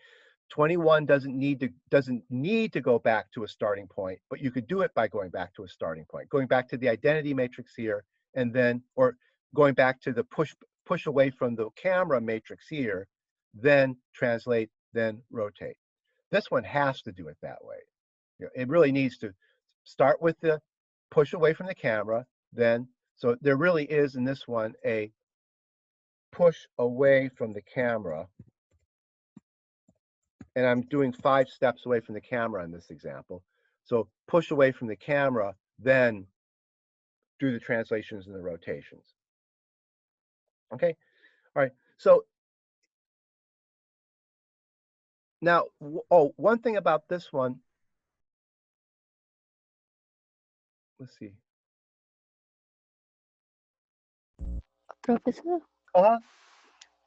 [SPEAKER 1] 21 doesn't need to go back to a starting point, but you could do it by going back to a starting point, going back to the identity matrix here, and then, or going back to the push away from the camera matrix here, then translate, then rotate. This one has to do it that way. You know, it really needs to start with the push away from the camera, then, so there really is in this one a push away from the camera, and I'm doing 5 steps away from the camera in this example. So push away from the camera, then do the translations and the rotations. Okay, all right. So now, one thing about this one, let's see.
[SPEAKER 4] Professor,
[SPEAKER 1] Uh-huh.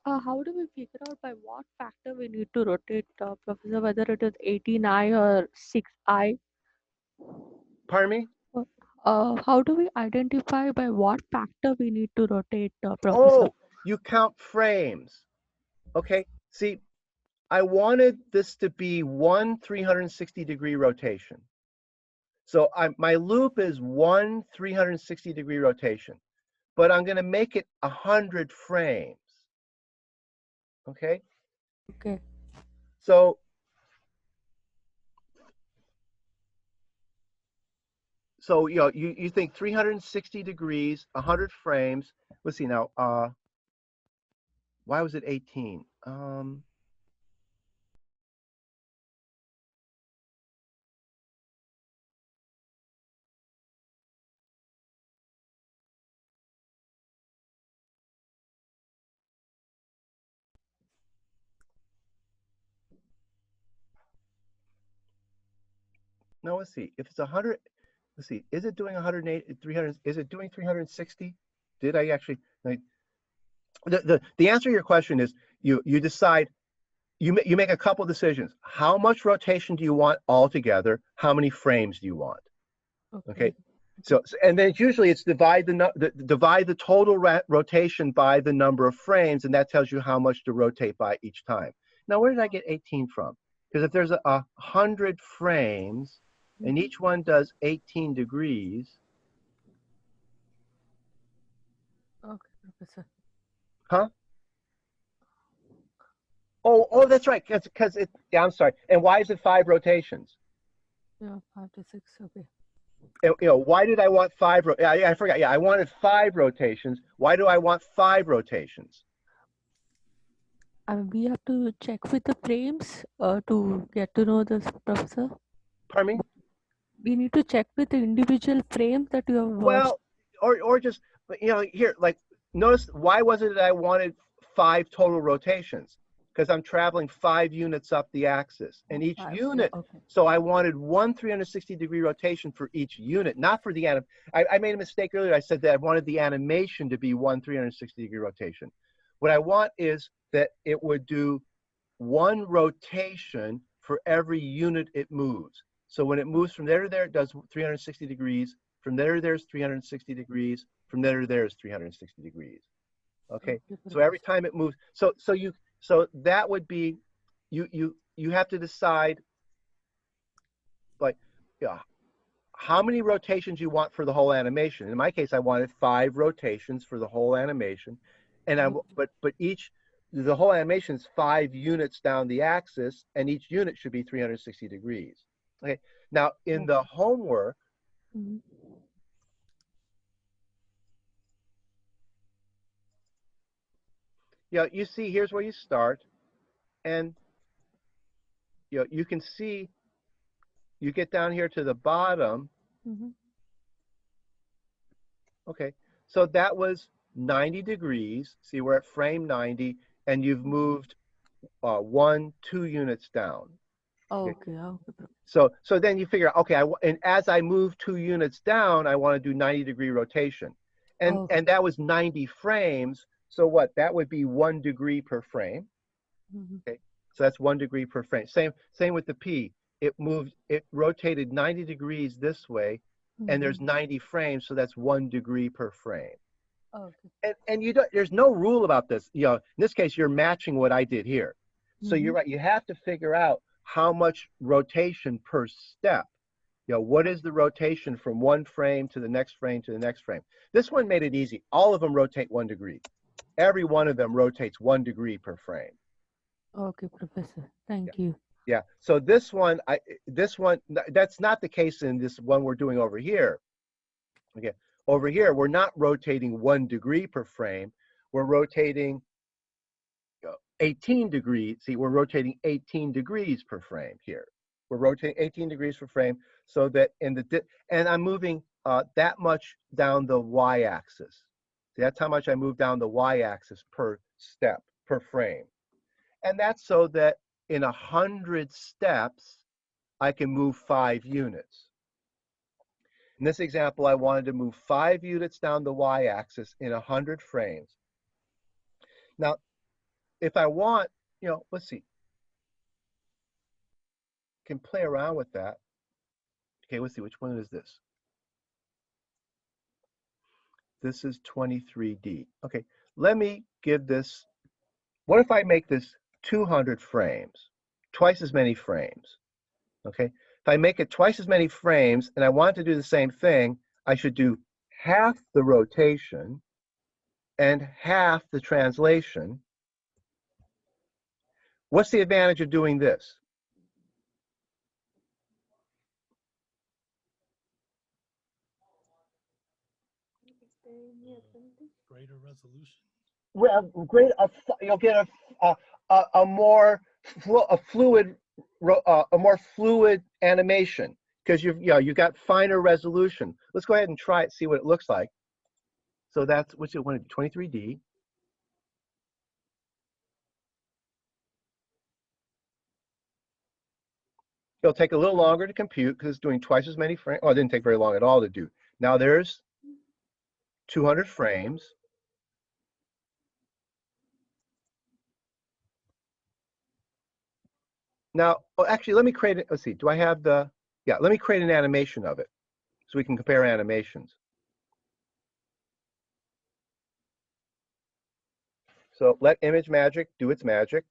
[SPEAKER 4] how do we figure out by what factor we need to rotate, Professor, whether it is 18i or 6i?
[SPEAKER 1] Pardon me?
[SPEAKER 4] How do we identify by what factor we need to rotate, Professor?
[SPEAKER 1] Oh, you count frames. Okay, see, I wanted this to be one 360-degree rotation. So my loop is one 360-degree rotation, but I'm going to make it 100 frames. Okay?
[SPEAKER 4] Okay.
[SPEAKER 1] So you know, you think 360 degrees, 100 frames. Let's see now. Why was it 18? No, let's see. If it's 100, let's see. Is it doing 108, 300? Is it doing 360? Did I actually? Like, the answer to your question is you decide. You make a couple decisions. How much rotation do you want altogether? How many frames do you want? Okay. So and then usually it's divide the total rotation by the number of frames, and that tells you how much to rotate by each time. Now, where did I get 18 from? Because if there's 100 frames and each one does 18 degrees.
[SPEAKER 4] Okay, Professor.
[SPEAKER 1] Huh? Oh, that's right. Because it. Yeah, I'm sorry. And why is it 5 rotations?
[SPEAKER 4] Yeah, 5 to 6. Okay.
[SPEAKER 1] You know, why did I want 5? Yeah, I forgot. Yeah, I wanted 5 rotations. Why do I want 5 rotations?
[SPEAKER 4] We have to check with the frames to get to know this, Professor.
[SPEAKER 1] Pardon me?
[SPEAKER 4] We need to check with the individual frames that you have watched.
[SPEAKER 1] Well, or just, you know, here, like, notice why was it that I wanted 5 total rotations? Because I'm traveling 5 units up the axis, and each unit.
[SPEAKER 4] Yeah, okay.
[SPEAKER 1] So I wanted one 360-degree rotation for each unit, not for the I made a mistake earlier. I said that I wanted the animation to be one 360-degree rotation. What I want is that it would do one rotation for every unit it moves. So when it moves from there to there, it does 360 degrees. From there to there is 360 degrees. From there to there is 360 degrees. Okay. So every time it moves, so that would be, you have to decide, like, yeah, how many rotations you want for the whole animation. In my case, I wanted 5 rotations for the whole animation, and but the whole animation is 5 units down the axis, and each unit should be 360 degrees. Okay. Now in the homework, yeah, you see, here's where you start, and you know, you can see, you get down here to the bottom. Okay, so that was 90 degrees. See, we're at frame 90, and you've moved 1, 2 units down.
[SPEAKER 4] Okay.
[SPEAKER 1] So then you figure, okay, and as I move 2 units down, I want to do 90-degree rotation, and that was 90 frames. So what? That would be 1 degree per frame. Okay, so that's 1 degree per frame. Same with the P. It rotated 90 degrees this way, and there's 90 frames, so that's 1 degree per frame.
[SPEAKER 4] Okay.
[SPEAKER 1] And you don't, there's no rule about this. You know, in this case, you're matching what I did here. So you're right. You have to figure out how much rotation per step. You know, what is the rotation from one frame to the next frame to the next frame? This one made it easy. All of them rotate 1 degree. Every one of them rotates 1 degree per frame.
[SPEAKER 4] Okay, Professor. Thank you.
[SPEAKER 1] Yeah. So this one, that's not the case in this one we're doing over here. Okay. Over here, we're not rotating 1 degree per frame. We're rotating 18 degrees. See, we're rotating 18 degrees per frame here. We're rotating 18 degrees per frame, so that and I'm moving that much down the y-axis. See, that's how much I move down the y-axis per step, per frame. And that's so that in 100 steps, I can move 5 units. In this example, I wanted to move 5 units down the y-axis in 100 frames. Now, if I want, you know, let's see, can play around with that. Okay, let's see, which one is this? This is 23D. Okay, let me give this, what if I make this 200 frames, twice as many frames? Okay, if I make it twice as many frames and I want to do the same thing, I should do half the rotation and half the translation. What's the advantage of doing this?
[SPEAKER 2] Greater resolution.
[SPEAKER 1] Well, great. You'll get a more fluid animation because you got finer resolution. Let's go ahead and try it, see what it looks like. So that's what's it want to do, 23D. It'll take a little longer to compute because it's doing twice as many frames. Oh, it didn't take very long at all to do. Now there's 200 frames. Now, oh, actually, let me create it. Let's see. Do I have the? Yeah, let me create an animation of it so we can compare animations. So let image magic do its magic.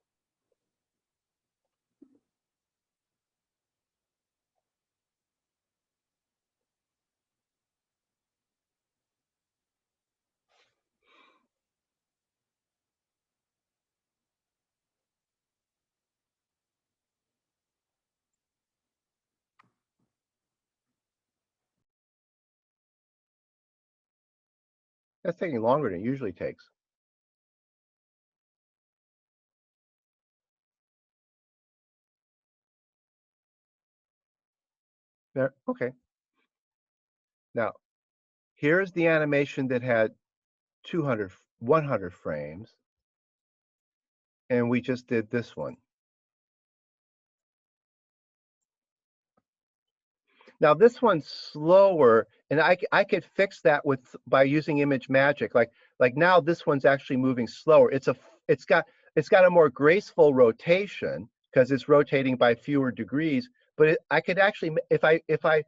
[SPEAKER 1] That's taking longer than it usually takes. There, okay. Now, here's the animation that had 100 frames, and we just did this one. Now this one's slower, and I could fix that by using image magic. Like now this one's actually moving slower. It's got a more graceful rotation because it's rotating by fewer degrees. But I could actually, if I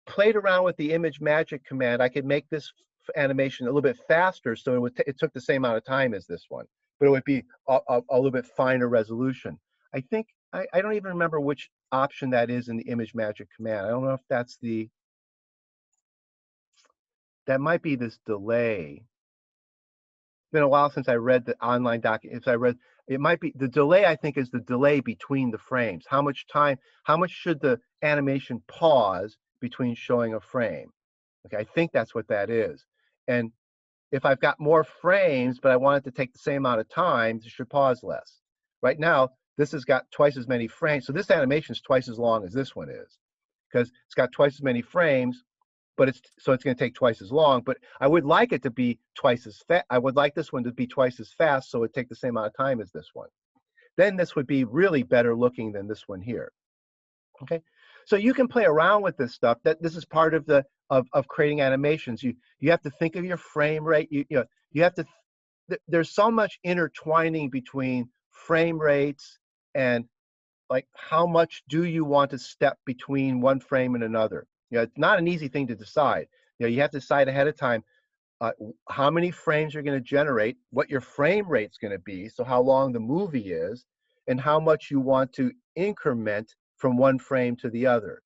[SPEAKER 1] played around with the image magic command, I could make this animation a little bit faster, so it took the same amount of time as this one, but it would be a little bit finer resolution. I think I don't even remember which option that is in the image magic command. I don't know if that's that might be this delay. It's been a while since I read the online document. If I read, it might be the delay. I think is the delay between the frames. How much should the animation pause between showing a frame? Okay, I think that's what that is. And if I've got more frames, but I want it to take the same amount of time, it should pause less. Right now, this has got twice as many frames. So this animation is twice as long as this one is because it's got twice as many frames, but it's going to take twice as long. But I would like it to be twice as fast. I would like this one to be twice as fast, so it would take the same amount of time as this one. Then this would be really better looking than this one here. Okay, so you can play around with this stuff. This is part of the of creating animations. You have to think of your frame rate. You have to. There's so much intertwining between frame rates and like how much do you want to step between one frame and another. It's not an easy thing to decide. You have to decide ahead of time. how many frames you're going to generate, what your frame rate's going to be, so how long the movie is, and how much you want to increment from one frame to the other.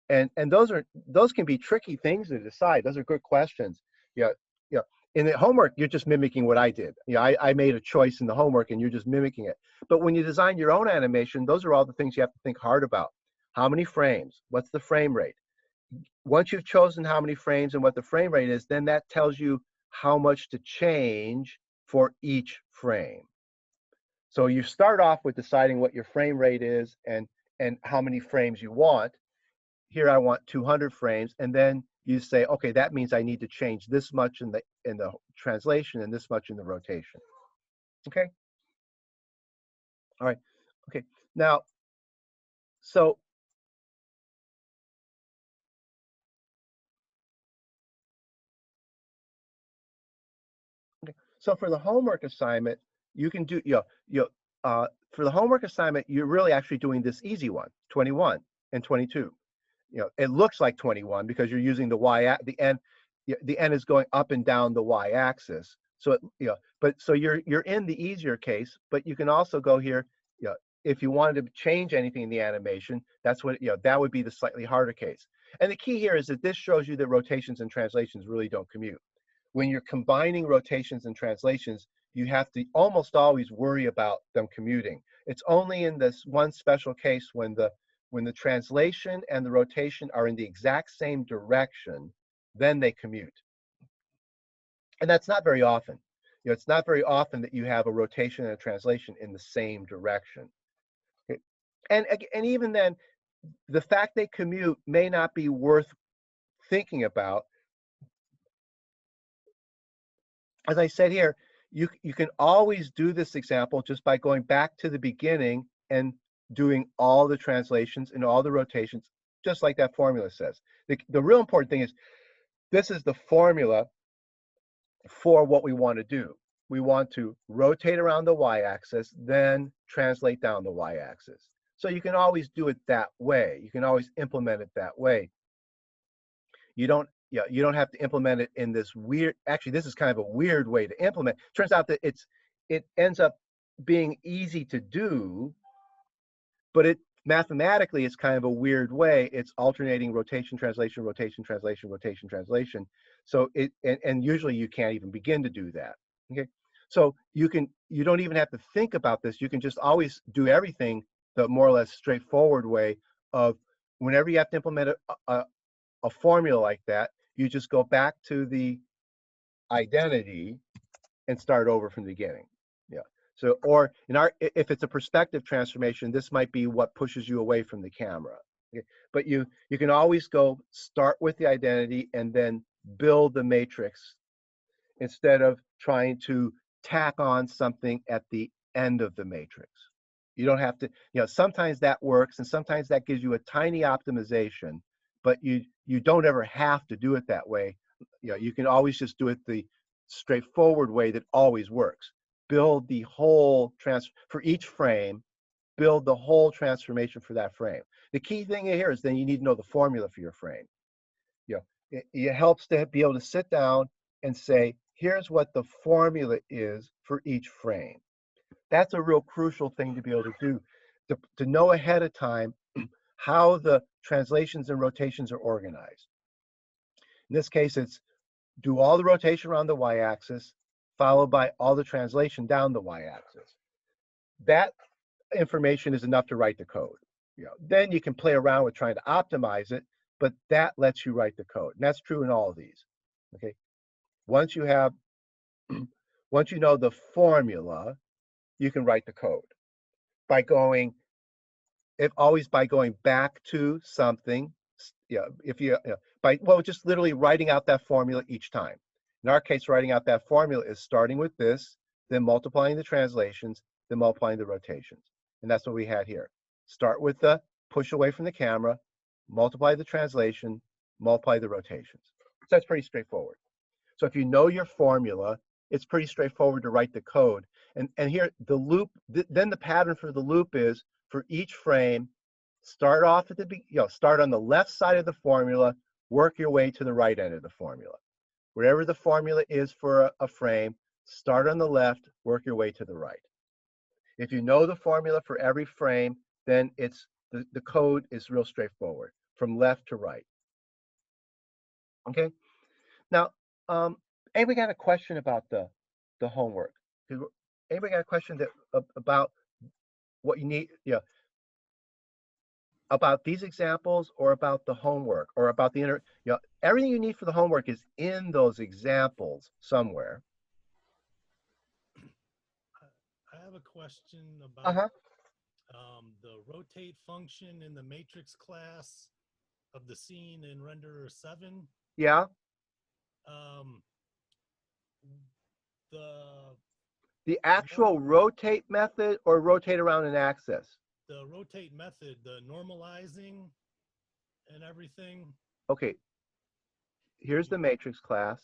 [SPEAKER 1] And those can be tricky things to decide. Those are good questions. Yeah, yeah. In the homework, you're just mimicking what I did. I made a choice in the homework, and you're just mimicking it. But when you design your own animation, those are all the things you have to think hard about. How many frames? What's the frame rate? Once you've chosen how many frames and what the frame rate is, then that tells you how much to change for each frame. So you start off with deciding what your frame rate is and how many frames you want. Here I want 200 frames, and then you say, okay, that means I need to change this much in the translation and this much in the rotation. Okay. All right. Okay. Now, so so for the homework assignment, you can do for the homework assignment, you're really actually doing this easy one, 21 and 22. It looks like 21 because you're using the n. The n is going up and down the y-axis. So but so you're in the easier case, but you can also go here. If you wanted to change anything in the animation, that's what that would be the slightly harder case. And the key here is that this shows you that rotations and translations really don't commute. When you're combining rotations and translations, you have to almost always worry about them commuting. It's only in this one special case when the translation and the rotation are in the exact same direction, then they commute. And that's not very often. It's not very often that you have a rotation and a translation in the same direction. Okay. And even then, the fact they commute may not be worth thinking about. As I said here, you can always do this example just by going back to the beginning and doing all the translations and all the rotations, just like that formula says. The real important thing is, this is the formula for what we want to do. We want to rotate around the y-axis, then translate down the y-axis. So you can always do it that way. You can always implement it that way. You don't have to implement it in this weird, actually this is kind of a weird way to implement. Turns out that it ends up being easy to do, but it mathematically is kind of a weird way. It's alternating rotation, translation, rotation, translation, rotation, translation. So and usually you can't even begin to do that. Okay. So you don't even have to think about this. You can just always do everything the more or less straightforward way of, whenever you have to implement a formula like that, you just go back to the identity and start over from the beginning. Yeah. So, or if it's a perspective transformation, this might be what pushes you away from the camera. Okay? But you can always start with the identity and then build the matrix, instead of trying to tack on something at the end of the matrix. You don't have to, sometimes that works and sometimes that gives you a tiny optimization, but you don't ever have to do it that way. You can always just do it the straightforward way that always works. Build the whole for each frame, build the whole transformation for that frame. The key thing here is then you need to know the formula for your frame. It helps to be able to sit down and say, here's what the formula is for each frame. That's a real crucial thing to be able to do, to know ahead of time how the translations and rotations are organized. In this case, it's do all the rotation around the y-axis, followed by all the translation down the y-axis. That information is enough to write the code. Then you can play around with trying to optimize it, but that lets you write the code. And that's true in all of these. Okay. Once you know the formula, you can write the code by going back to something. Just literally writing out that formula each time. In our case, writing out that formula is starting with this, then multiplying the translations, then multiplying the rotations. And that's what we had here. Start with the push away from the camera, multiply the translation, multiply the rotations. So that's pretty straightforward. So if you know your formula, it's pretty straightforward to write the code. And here, the loop, then the pattern for the loop is, for each frame, start off at start on the left side of the formula, work your way to the right end of the formula. Wherever the formula is for a frame, start on the left, work your way to the right. If you know the formula for every frame, then it's the code is real straightforward, from left to right. Okay. Now, anybody got a question about the homework? Anybody got a question about what you need? Yeah. About these examples, or about the homework, or about the everything you need for the homework is in those examples somewhere.
[SPEAKER 2] I have a question about the rotate function in the matrix class of the scene in renderer 7.
[SPEAKER 1] Yeah. The actual rotate method, or rotate around an axis?
[SPEAKER 2] The rotate method, the normalizing and everything.
[SPEAKER 1] Okay. Here's the matrix class.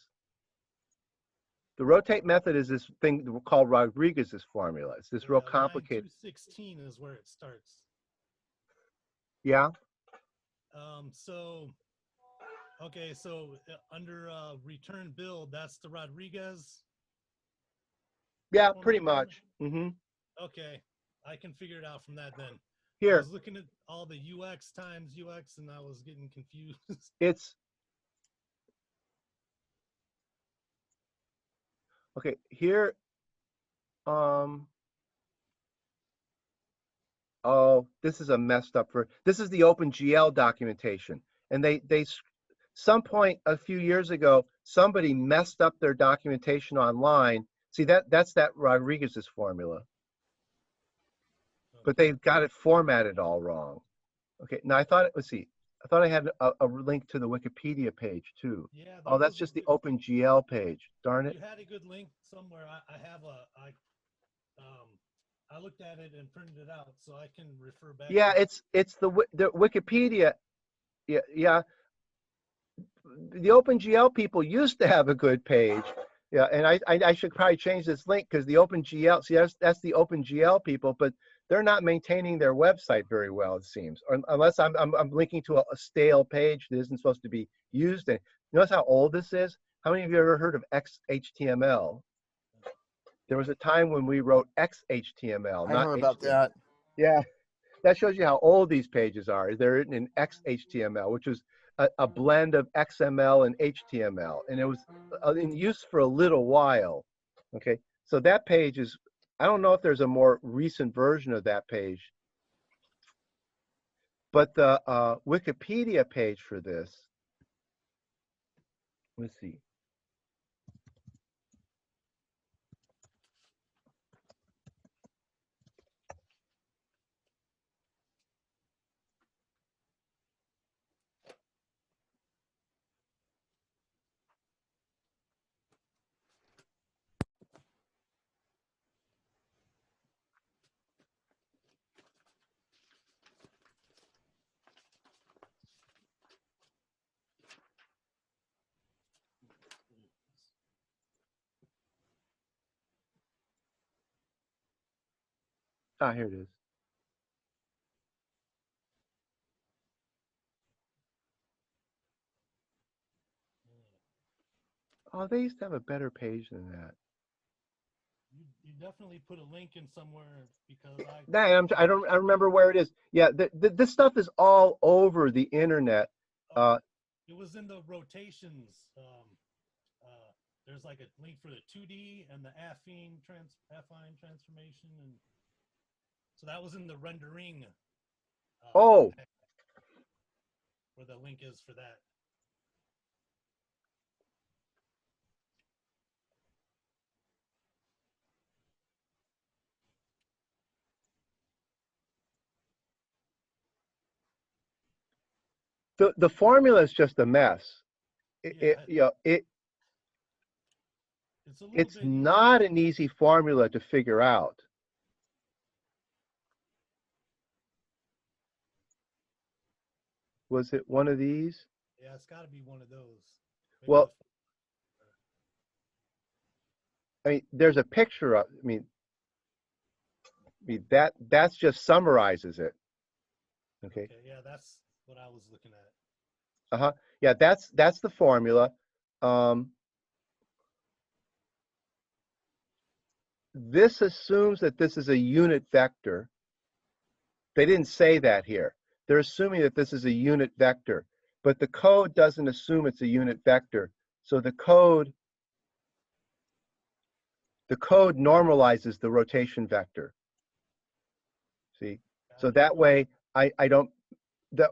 [SPEAKER 1] The rotate method is this thing called Rodriguez's formula. It's this real complicated.
[SPEAKER 2] 216 is where it starts.
[SPEAKER 1] Yeah.
[SPEAKER 2] So under return build, that's the Rodriguez.
[SPEAKER 1] Yeah, pretty much.
[SPEAKER 2] Okay, I can figure it out from that then.
[SPEAKER 1] Here.
[SPEAKER 2] I was looking at all the UX times UX, and I was getting confused.
[SPEAKER 1] It's okay. Here. Oh, this is a messed up this is the OpenGL documentation, and they some point a few years ago, somebody messed up their documentation online. See, that's that Rodriguez's formula, but they've got it formatted all wrong. Okay, now I thought I thought I had a link to the Wikipedia page too.
[SPEAKER 2] Yeah.
[SPEAKER 1] Oh, that's just the OpenGL page. Darn it.
[SPEAKER 2] You had a good link somewhere. I looked at it and printed it out, so I can refer back.
[SPEAKER 1] Yeah, it's the Wikipedia. Yeah. The OpenGL people used to have a good page. Yeah, and I should probably change this link, because the OpenGL, see, that's the OpenGL people, but they're not maintaining their website very well, it seems, unless I'm linking to a stale page that isn't supposed to be used. And notice how old this is. How many of you ever heard of XHTML? There was a time when we wrote XHTML.
[SPEAKER 5] I heard about that.
[SPEAKER 1] Yeah, that shows you how old these pages are. They're written in XHTML, which is a blend of XML and HTML, and it was in use for a little while. Okay, so that page is, I don't know if there's a more recent version of that page, but the Wikipedia page for this, let's see. Ah, here it is. Oh, they used to have a better page than that.
[SPEAKER 2] You definitely put a link in somewhere, because
[SPEAKER 1] I remember where it is. Yeah, this stuff is all over the internet.
[SPEAKER 2] It was in the rotations. There's like a link for the 2D and the affine transformation, and so that was in the rendering.
[SPEAKER 1] Oh,
[SPEAKER 2] where the link is for that.
[SPEAKER 1] the formula is just a mess. It's not an easy formula to figure out. Was it one of these?
[SPEAKER 2] Yeah, it's got to be one of those. Maybe
[SPEAKER 1] well, I mean, there's a picture of. I mean that's just summarizes it. Okay.
[SPEAKER 2] Yeah, that's what I was looking at.
[SPEAKER 1] Yeah, that's the formula. this assumes that this is a unit vector. They didn't say that here. They're assuming that this is a unit vector, but the code doesn't assume it's a unit vector. So the code normalizes the rotation vector. See? So that way, I don't,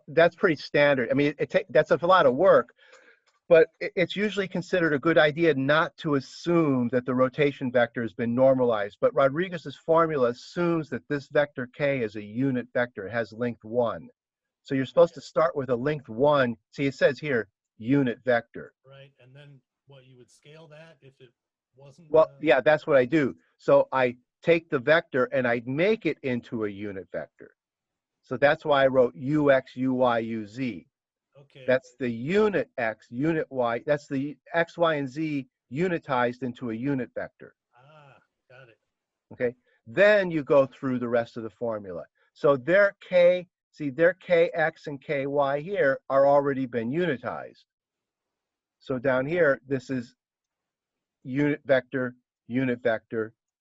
[SPEAKER 1] that's pretty standard. I mean, that's a lot of work, but it's usually considered a good idea not to assume that the rotation vector has been normalized. But Rodriguez's formula assumes that this vector k is a unit vector. It has length 1. So you're supposed to start with a length 1. See, it says here, unit vector.
[SPEAKER 2] Right, and then what, you would scale that if it wasn't?
[SPEAKER 1] Well, yeah, that's what I do. So I take the vector and I make it into a unit vector. So that's why I wrote ux, uy, uz.
[SPEAKER 2] Okay.
[SPEAKER 1] That's the unit x, unit y. That's the x, y, and z unitized into a unit vector.
[SPEAKER 2] Ah, got it.
[SPEAKER 1] Okay. Then you go through the rest of the formula. So their k, see, their kx and ky here are already been unitized. So down here, this is unit vector,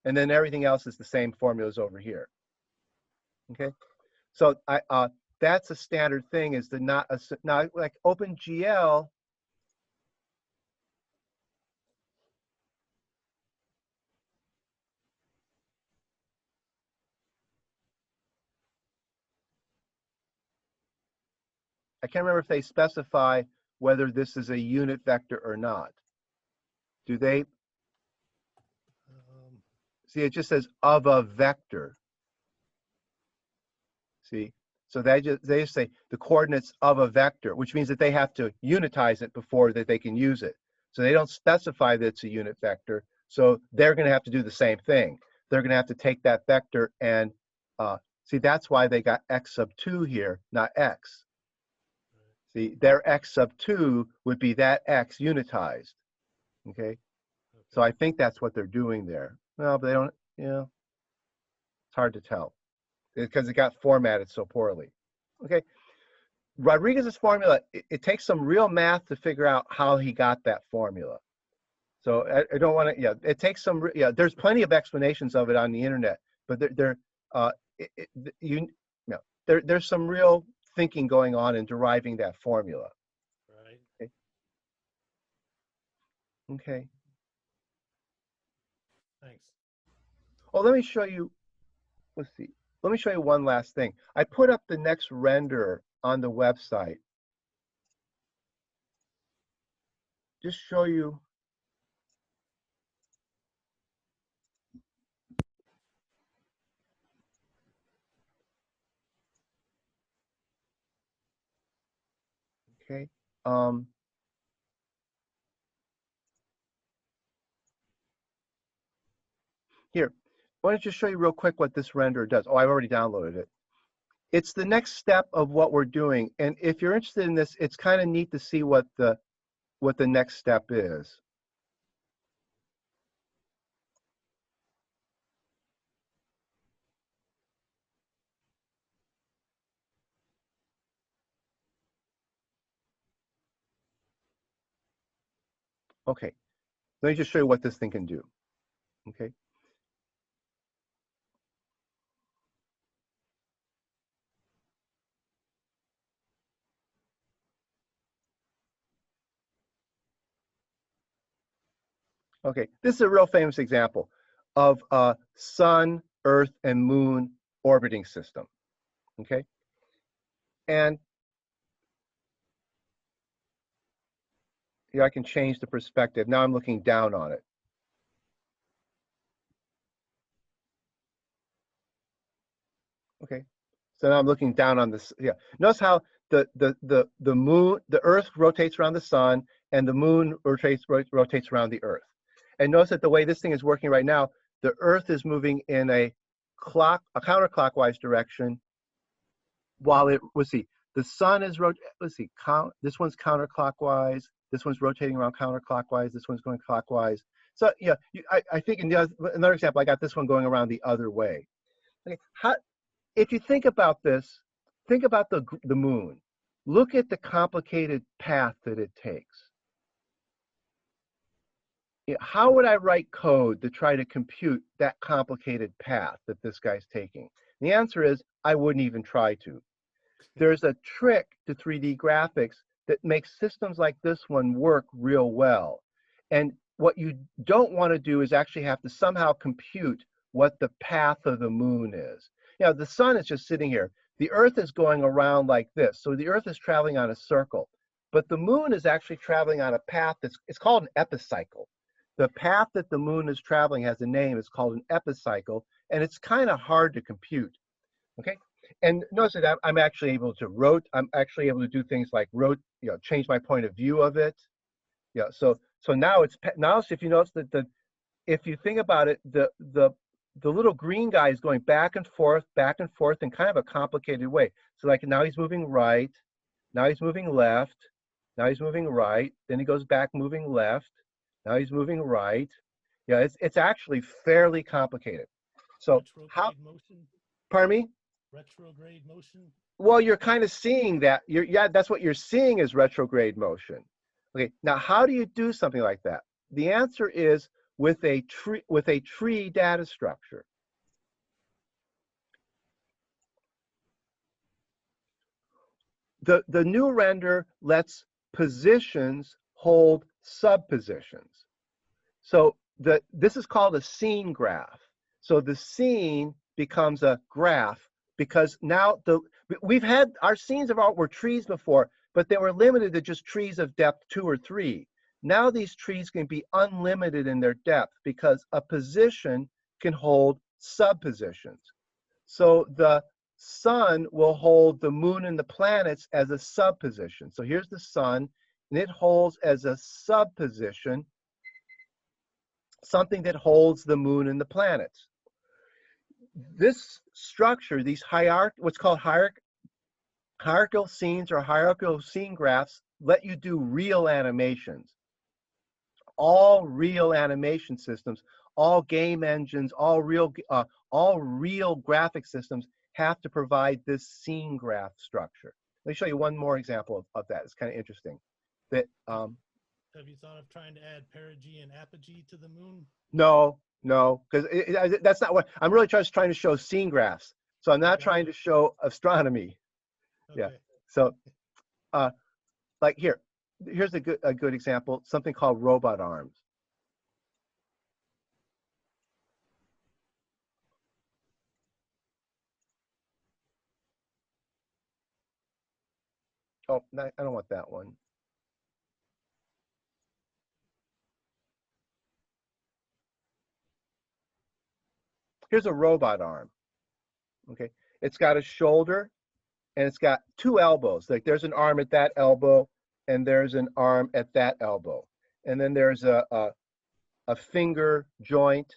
[SPEAKER 1] and then everything else is the same formulas over here. Okay. So that's a standard thing, is to not like OpenGL. I can't remember if they specify whether this is a unit vector or not. Do they? See, it just says of a vector. See, so they just say the coordinates of a vector, which means that they have to unitize it before that they can use it. So they don't specify that it's a unit vector. So they're going to have to do the same thing. They're going to have to take that vector and see, that's why they got x sub 2 here, not x. See, their x sub 2 would be that x unitized. Okay. So I think that's what they're doing there. Well, but they don't, you know, it's hard to tell because it got formatted so poorly. Okay. Rodriguez's formula, it takes some real math to figure out how he got that formula. So I don't want to, yeah, it takes some, yeah, there's plenty of explanations of it on the internet, but there's some real thinking going on in deriving that formula.
[SPEAKER 2] Right.
[SPEAKER 1] Okay. Okay.
[SPEAKER 2] Thanks.
[SPEAKER 1] Oh, let me show you, let's see. Let me show you one last thing. I put up the next render on the website. Just show you. Okay. Here, why don't you show you real quick what this render does? Oh, I've already downloaded it. It's the next step of what we're doing. And if you're interested in this, it's kind of neat to see what the next step is. Okay, let me just show you what this thing can do. Okay. Okay, this is a real famous example of a sun, Earth, and Moon orbiting system. Okay, and here I can change the perspective. Now I'm looking down on it. Okay, so now I'm looking down on this. Yeah, notice how the moon, the Earth rotates around the sun, and the moon rotates around the Earth. And notice that the way this thing is working right now, the Earth is moving in a counterclockwise direction, while let's see, the sun is this one's counterclockwise, this one's rotating around counterclockwise, this one's going clockwise. So yeah, I think in another example, I got this one going around the other way. Okay, if you think about this, think about the moon. Look at the complicated path that it takes. how would I write code to try to compute that complicated path that this guy's taking? The answer is I wouldn't even try to. There's a trick to 3D graphics that makes systems like this one work real well. And what you don't want to do is actually have to somehow compute what the path of the moon is. The sun is just sitting here. The Earth is going around like this. So the Earth is traveling on a circle. But the moon is actually traveling on a path it's called an epicycle. The path that the moon is traveling has a name. It's called an epicycle. And it's kind of hard to compute. Okay? And notice that I'm actually able to I'm actually able to do things like change my point of view of it. So now if you notice that if you think about it, the little green guy is going back and forth in kind of a complicated way. So like now he's moving right, now he's moving left, now he's moving right, then he goes back moving left, now he's moving right. It's actually fairly complicated. So
[SPEAKER 2] Retrograde motion?
[SPEAKER 1] Pardon me?
[SPEAKER 2] Retrograde motion?
[SPEAKER 1] Well, you're kind of seeing that. That's what you're seeing is retrograde motion. Okay, now how do you do something like that? The answer is with a tree data structure. The new render lets positions hold subpositions. So this is called a scene graph. So the scene becomes a graph because now we've had our scenes were trees before, but they were limited to just trees of depth 2 or 3. Now these trees can be unlimited in their depth because a position can hold subpositions. So the sun will hold the moon and the planets as a subposition. So here's the sun, and it holds as a subposition something that holds the moon and the planets. This structure, these what's called hierarchical scenes or hierarchical scene graphs, let you do real animations. All real animation systems, all game engines, all real graphic systems have to provide this scene graph structure. Let me show you one more example of that. It's kind of interesting.
[SPEAKER 2] Have you thought of trying to add perigee and apogee to the moon?
[SPEAKER 1] No, because that's not what I'm really just trying to show scene graphs. So I'm not trying to show astronomy.
[SPEAKER 2] Okay.
[SPEAKER 1] Yeah. So, like here's a good example. Something called robot arms. Oh, no, I don't want that one. Here's a robot arm. Okay, it's got a shoulder and it's got 2 elbows. Like there's an arm at that elbow and there's an arm at that elbow. And then there's a finger joint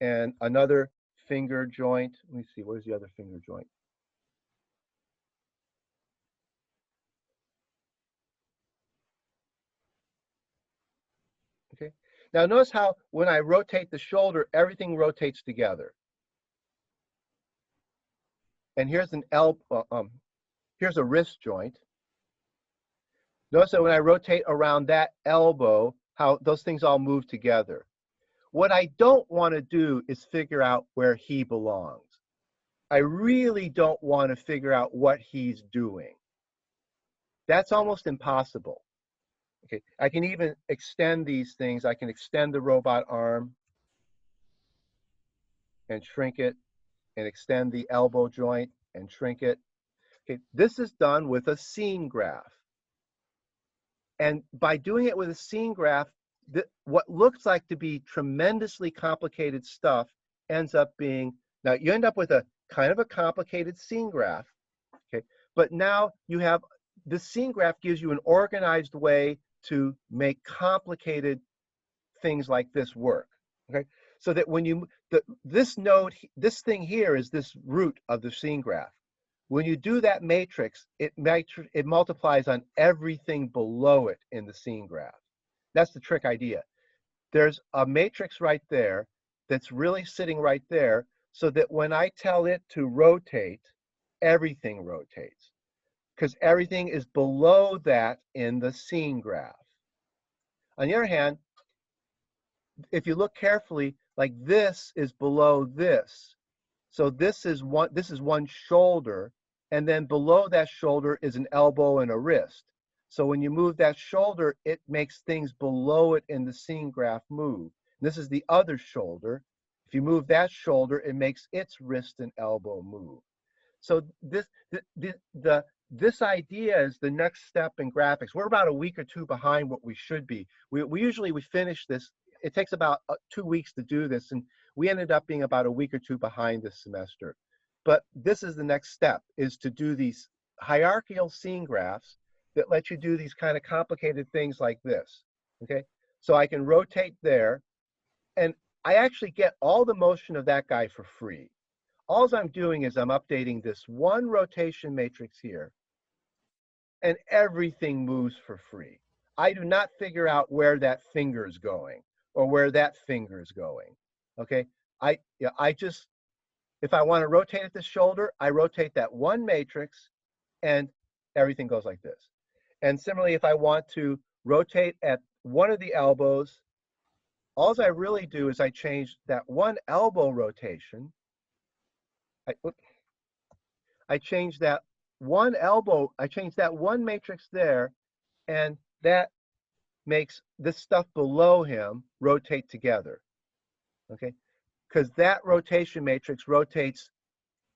[SPEAKER 1] and another finger joint. Let me see, where's the other finger joint? Okay. Now notice how when I rotate the shoulder, everything rotates together. And here's here's a wrist joint. Notice that when I rotate around that elbow, how those things all move together. What I don't want to do is figure out where he belongs. I really don't want to figure out what he's doing. That's almost impossible. Okay, I can even extend these things. I can extend the robot arm and shrink it, and extend the elbow joint and shrink it. Okay, this is done with a scene graph. And by doing it with a scene graph, what looks like to be tremendously complicated stuff ends up being, now you end up with a kind of a complicated scene graph, okay? But now you have, the scene graph gives you an organized way to make complicated things like this work, okay? So that when you, this node, this thing here is this root of the scene graph. When you do that matrix, it multiplies on everything below it in the scene graph. That's the trick idea. There's a matrix right there that's really sitting right there, so that when I tell it to rotate, everything rotates, because everything is below that in the scene graph. On the other hand, if you look carefully, like this is below this. So this is one shoulder, and then below that shoulder is an elbow and a wrist. So when you move that shoulder, it makes things below it in the scene graph move. This is the other shoulder. If you move that shoulder, it makes its wrist and elbow move. So this idea is the next step in graphics. We're about a week or two behind what we should be. We usually finish this. It takes about 2 weeks to do this, and we ended up being about a week or two behind this semester. But this is the next step, is to do these hierarchical scene graphs that let you do these kind of complicated things like this. Okay, so I can rotate there, and I actually get all the motion of that guy for free. All I'm doing is I'm updating this one rotation matrix here, and everything moves for free. I do not figure out where that finger is going or where that finger is going. Okay, I just, if I want to rotate at the shoulder, I rotate that one matrix, and everything goes like this. And similarly, if I want to rotate at one of the elbows, all I really do is I change that one elbow rotation. I change that one elbow, I change that one matrix there, and that makes this stuff below him rotate together. Okay, because that rotation matrix rotates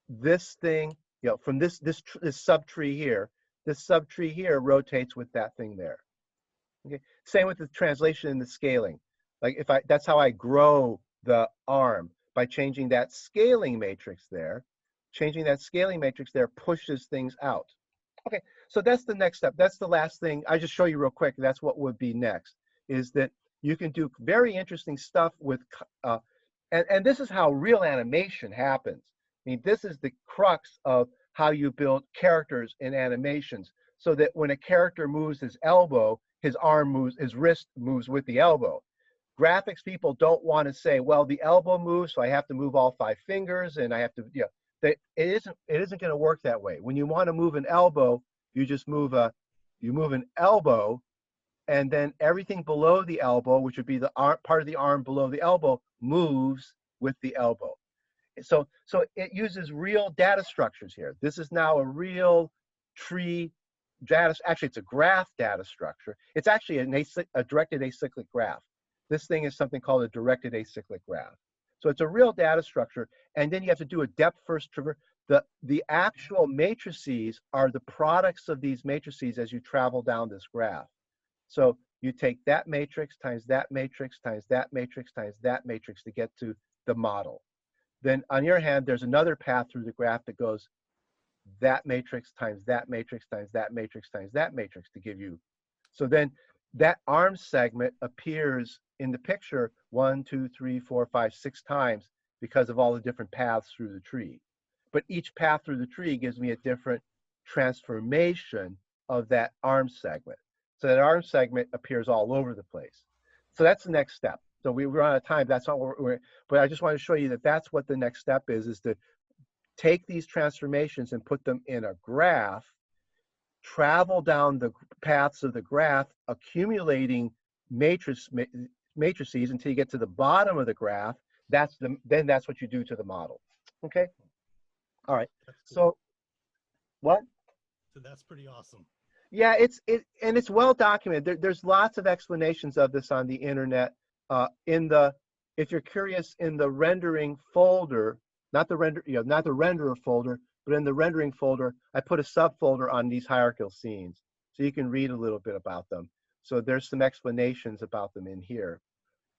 [SPEAKER 1] this thing, from this subtree here. This subtree here rotates with that thing there. Okay, same with the translation and the scaling. Like that's how I grow the arm, by changing that scaling matrix there. Changing that scaling matrix there pushes things out. Okay, so that's the next step. That's the last thing. I just show you real quick. That's what would be next, is that you can do very interesting stuff with, and this is how real animation happens. I mean, this is the crux of how you build characters in animations, so that when a character moves his elbow, his arm moves, his wrist moves with the elbow. Graphics people don't want to say, well, the elbow moves, so I have to move all 5 fingers, and I have to, it isn't going to work that way. When you want to move an elbow, you just move an elbow, and then everything below the elbow, which would be the part of the arm below the elbow, moves with the elbow. So it uses real data structures here. This is now a real tree data. Actually, it's a graph data structure. It's actually a directed acyclic graph. This thing is something called a directed acyclic graph. So it's a real data structure, and then you have to do a depth first traverse. The actual matrices are the products of these matrices as you travel down this graph. So you take that matrix times that matrix times that matrix times that matrix to get to the model. Then on your hand, there's another path through the graph that goes that matrix times that matrix times that matrix times that matrix to give you. So then that arm segment appears in the picture 1, 2, 3, 4, 5, 6 times because of all the different paths through the tree. But each path through the tree gives me a different transformation of that arm segment. So that arm segment appears all over the place. So that's the next step. So we're out of time. That's not what but I just want to show you that that's what the next step is to take these transformations and put them in a graph, travel down the paths of the graph, accumulating matrices until you get to the bottom of the graph. Then that's what you do to the model. Okay. All right. So what?
[SPEAKER 2] So that's pretty awesome.
[SPEAKER 1] Yeah, it's well documented. There's lots of explanations of this on the internet. If you're curious, in the rendering folder, not the renderer folder, but in the rendering folder, I put a subfolder on these hierarchical scenes, so you can read a little bit about them. So there's some explanations about them in here.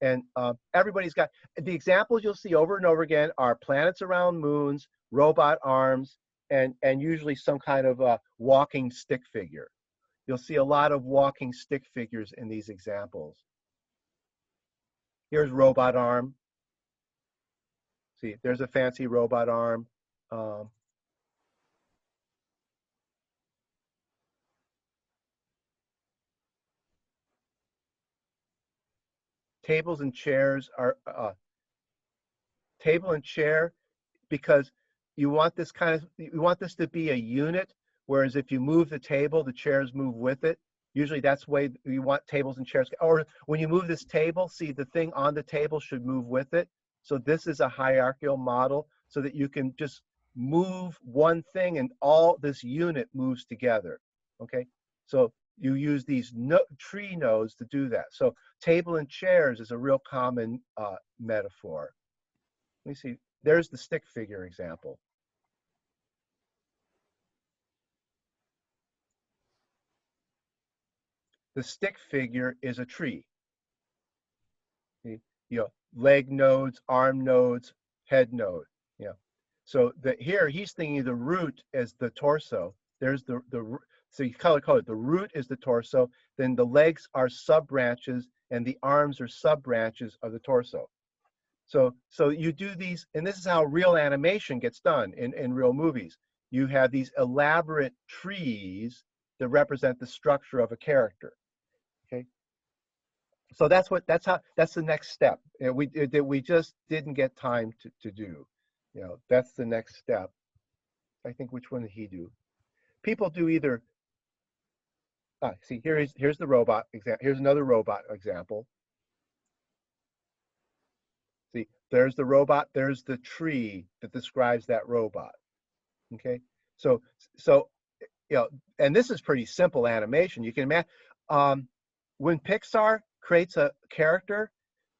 [SPEAKER 1] And everybody's got the examples you'll see over and over again are planets around moons, robot arms, and usually some kind of a walking stick figure. You'll see a lot of walking stick figures in these examples. Here's robot arm. See, there's a fancy robot arm. Tables and chairs are table and chair, because you want this to be a unit, whereas if you move the table, the chairs move with it. Usually that's the way you want tables and chairs. Or when you move this table, see the thing on the table should move with it. So this is a hierarchical model so that you can just move one thing and all this unit moves together, okay? So you use these tree nodes to do that. So table and chairs is a real common metaphor. Let me see, there's the stick figure example. The stick figure is a tree. See? You know, leg nodes, arm nodes, head node. Yeah. So here he's thinking the root as the torso. There's so you color code it. The root is the torso. Then the legs are sub branches, and the arms are sub branches of the torso. So you do these, and this is how real animation gets done in real movies. You have these elaborate trees that represent the structure of a character. Okay. So that's the next step. We just didn't get time to do. You know, that's the next step. I think, which one did he do? People do either. See, here's the robot example. Here's another robot example. See, there's the robot. There's the tree that describes that robot. Okay, so you know, and this is pretty simple animation. You can imagine when Pixar creates a character,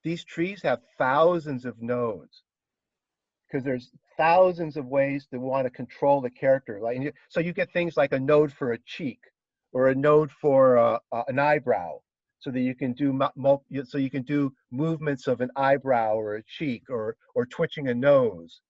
[SPEAKER 1] these trees have thousands of nodes because there's thousands of ways to want to control the character. Like, so you get things like a node for a cheek or a node for an eyebrow, so that you can do movements of an eyebrow or a cheek or twitching a nose.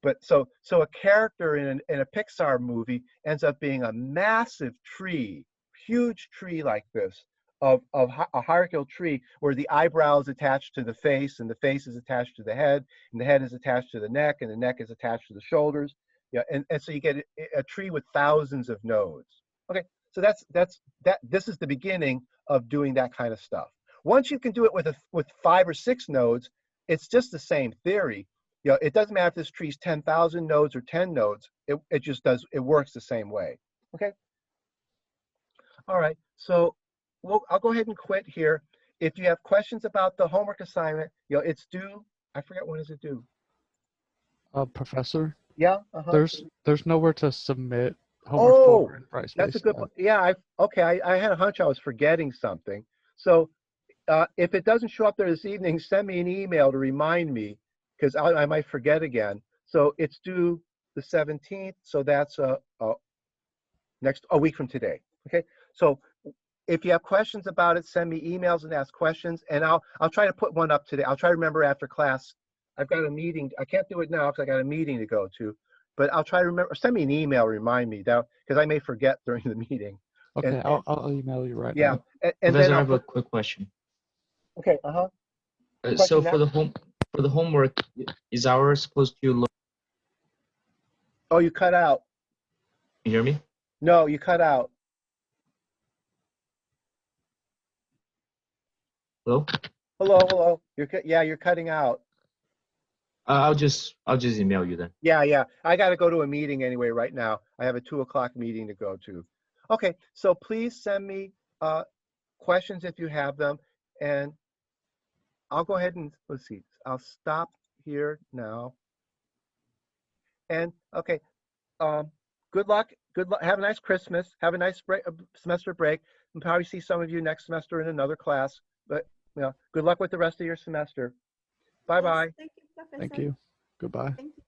[SPEAKER 1] But so a character in a Pixar movie ends up being a massive tree, huge tree like this, of a hierarchical tree where the eyebrow is attached to the face, and the face is attached to the head, and the head is attached to the neck, and the neck is attached to the shoulders. Yeah, and so you get a tree with thousands of nodes. Okay, so this is the beginning of doing that kind of stuff. Once you can do it with 5 or 6 nodes, it's just the same theory. You know, it doesn't matter if this tree's 10,000 nodes or 10 nodes. It just does. It works the same way. Okay. All right. So I'll go ahead and quit here. If you have questions about the homework assignment, you know, it's due. I forget, when is it due?
[SPEAKER 5] Professor.
[SPEAKER 1] Yeah.
[SPEAKER 5] There's nowhere to submit homework for in Brightspace.
[SPEAKER 1] That's a good point. Yeah. I had a hunch I was forgetting something. So if it doesn't show up there this evening, send me an email to remind me, because I might forget again. So it's due the 17th. So that's a week from today. Okay. So if you have questions about it, send me emails and ask questions, and I'll try to put one up today. I'll try to remember after class. I've got a meeting. I can't do it now because I got a meeting to go to, but I'll try to remember. Send me an email, remind me, that because I may forget during the meeting.
[SPEAKER 5] Okay, I'll email you right now.
[SPEAKER 1] And
[SPEAKER 6] Professor,
[SPEAKER 1] then
[SPEAKER 6] I have a quick question.
[SPEAKER 1] Okay.
[SPEAKER 6] So for the homework, is ours supposed to look?
[SPEAKER 1] Oh, you cut out.
[SPEAKER 6] You hear me?
[SPEAKER 1] No, you cut out.
[SPEAKER 6] Hello?
[SPEAKER 1] Hello. You're cutting out.
[SPEAKER 6] I'll just email you then.
[SPEAKER 1] Yeah. I got to go to a meeting anyway right now. I have a 2 o'clock meeting to go to. Okay, so please send me questions if you have them, and I'll go ahead and let's see. I'll stop here now. And okay, good luck. Have a nice Christmas. Have a nice semester break. And probably see some of you next semester in another class. But you know, good luck with the rest of your semester. Bye bye.
[SPEAKER 3] Thank you, Professor.
[SPEAKER 5] Thank you. Goodbye.
[SPEAKER 3] Thank you.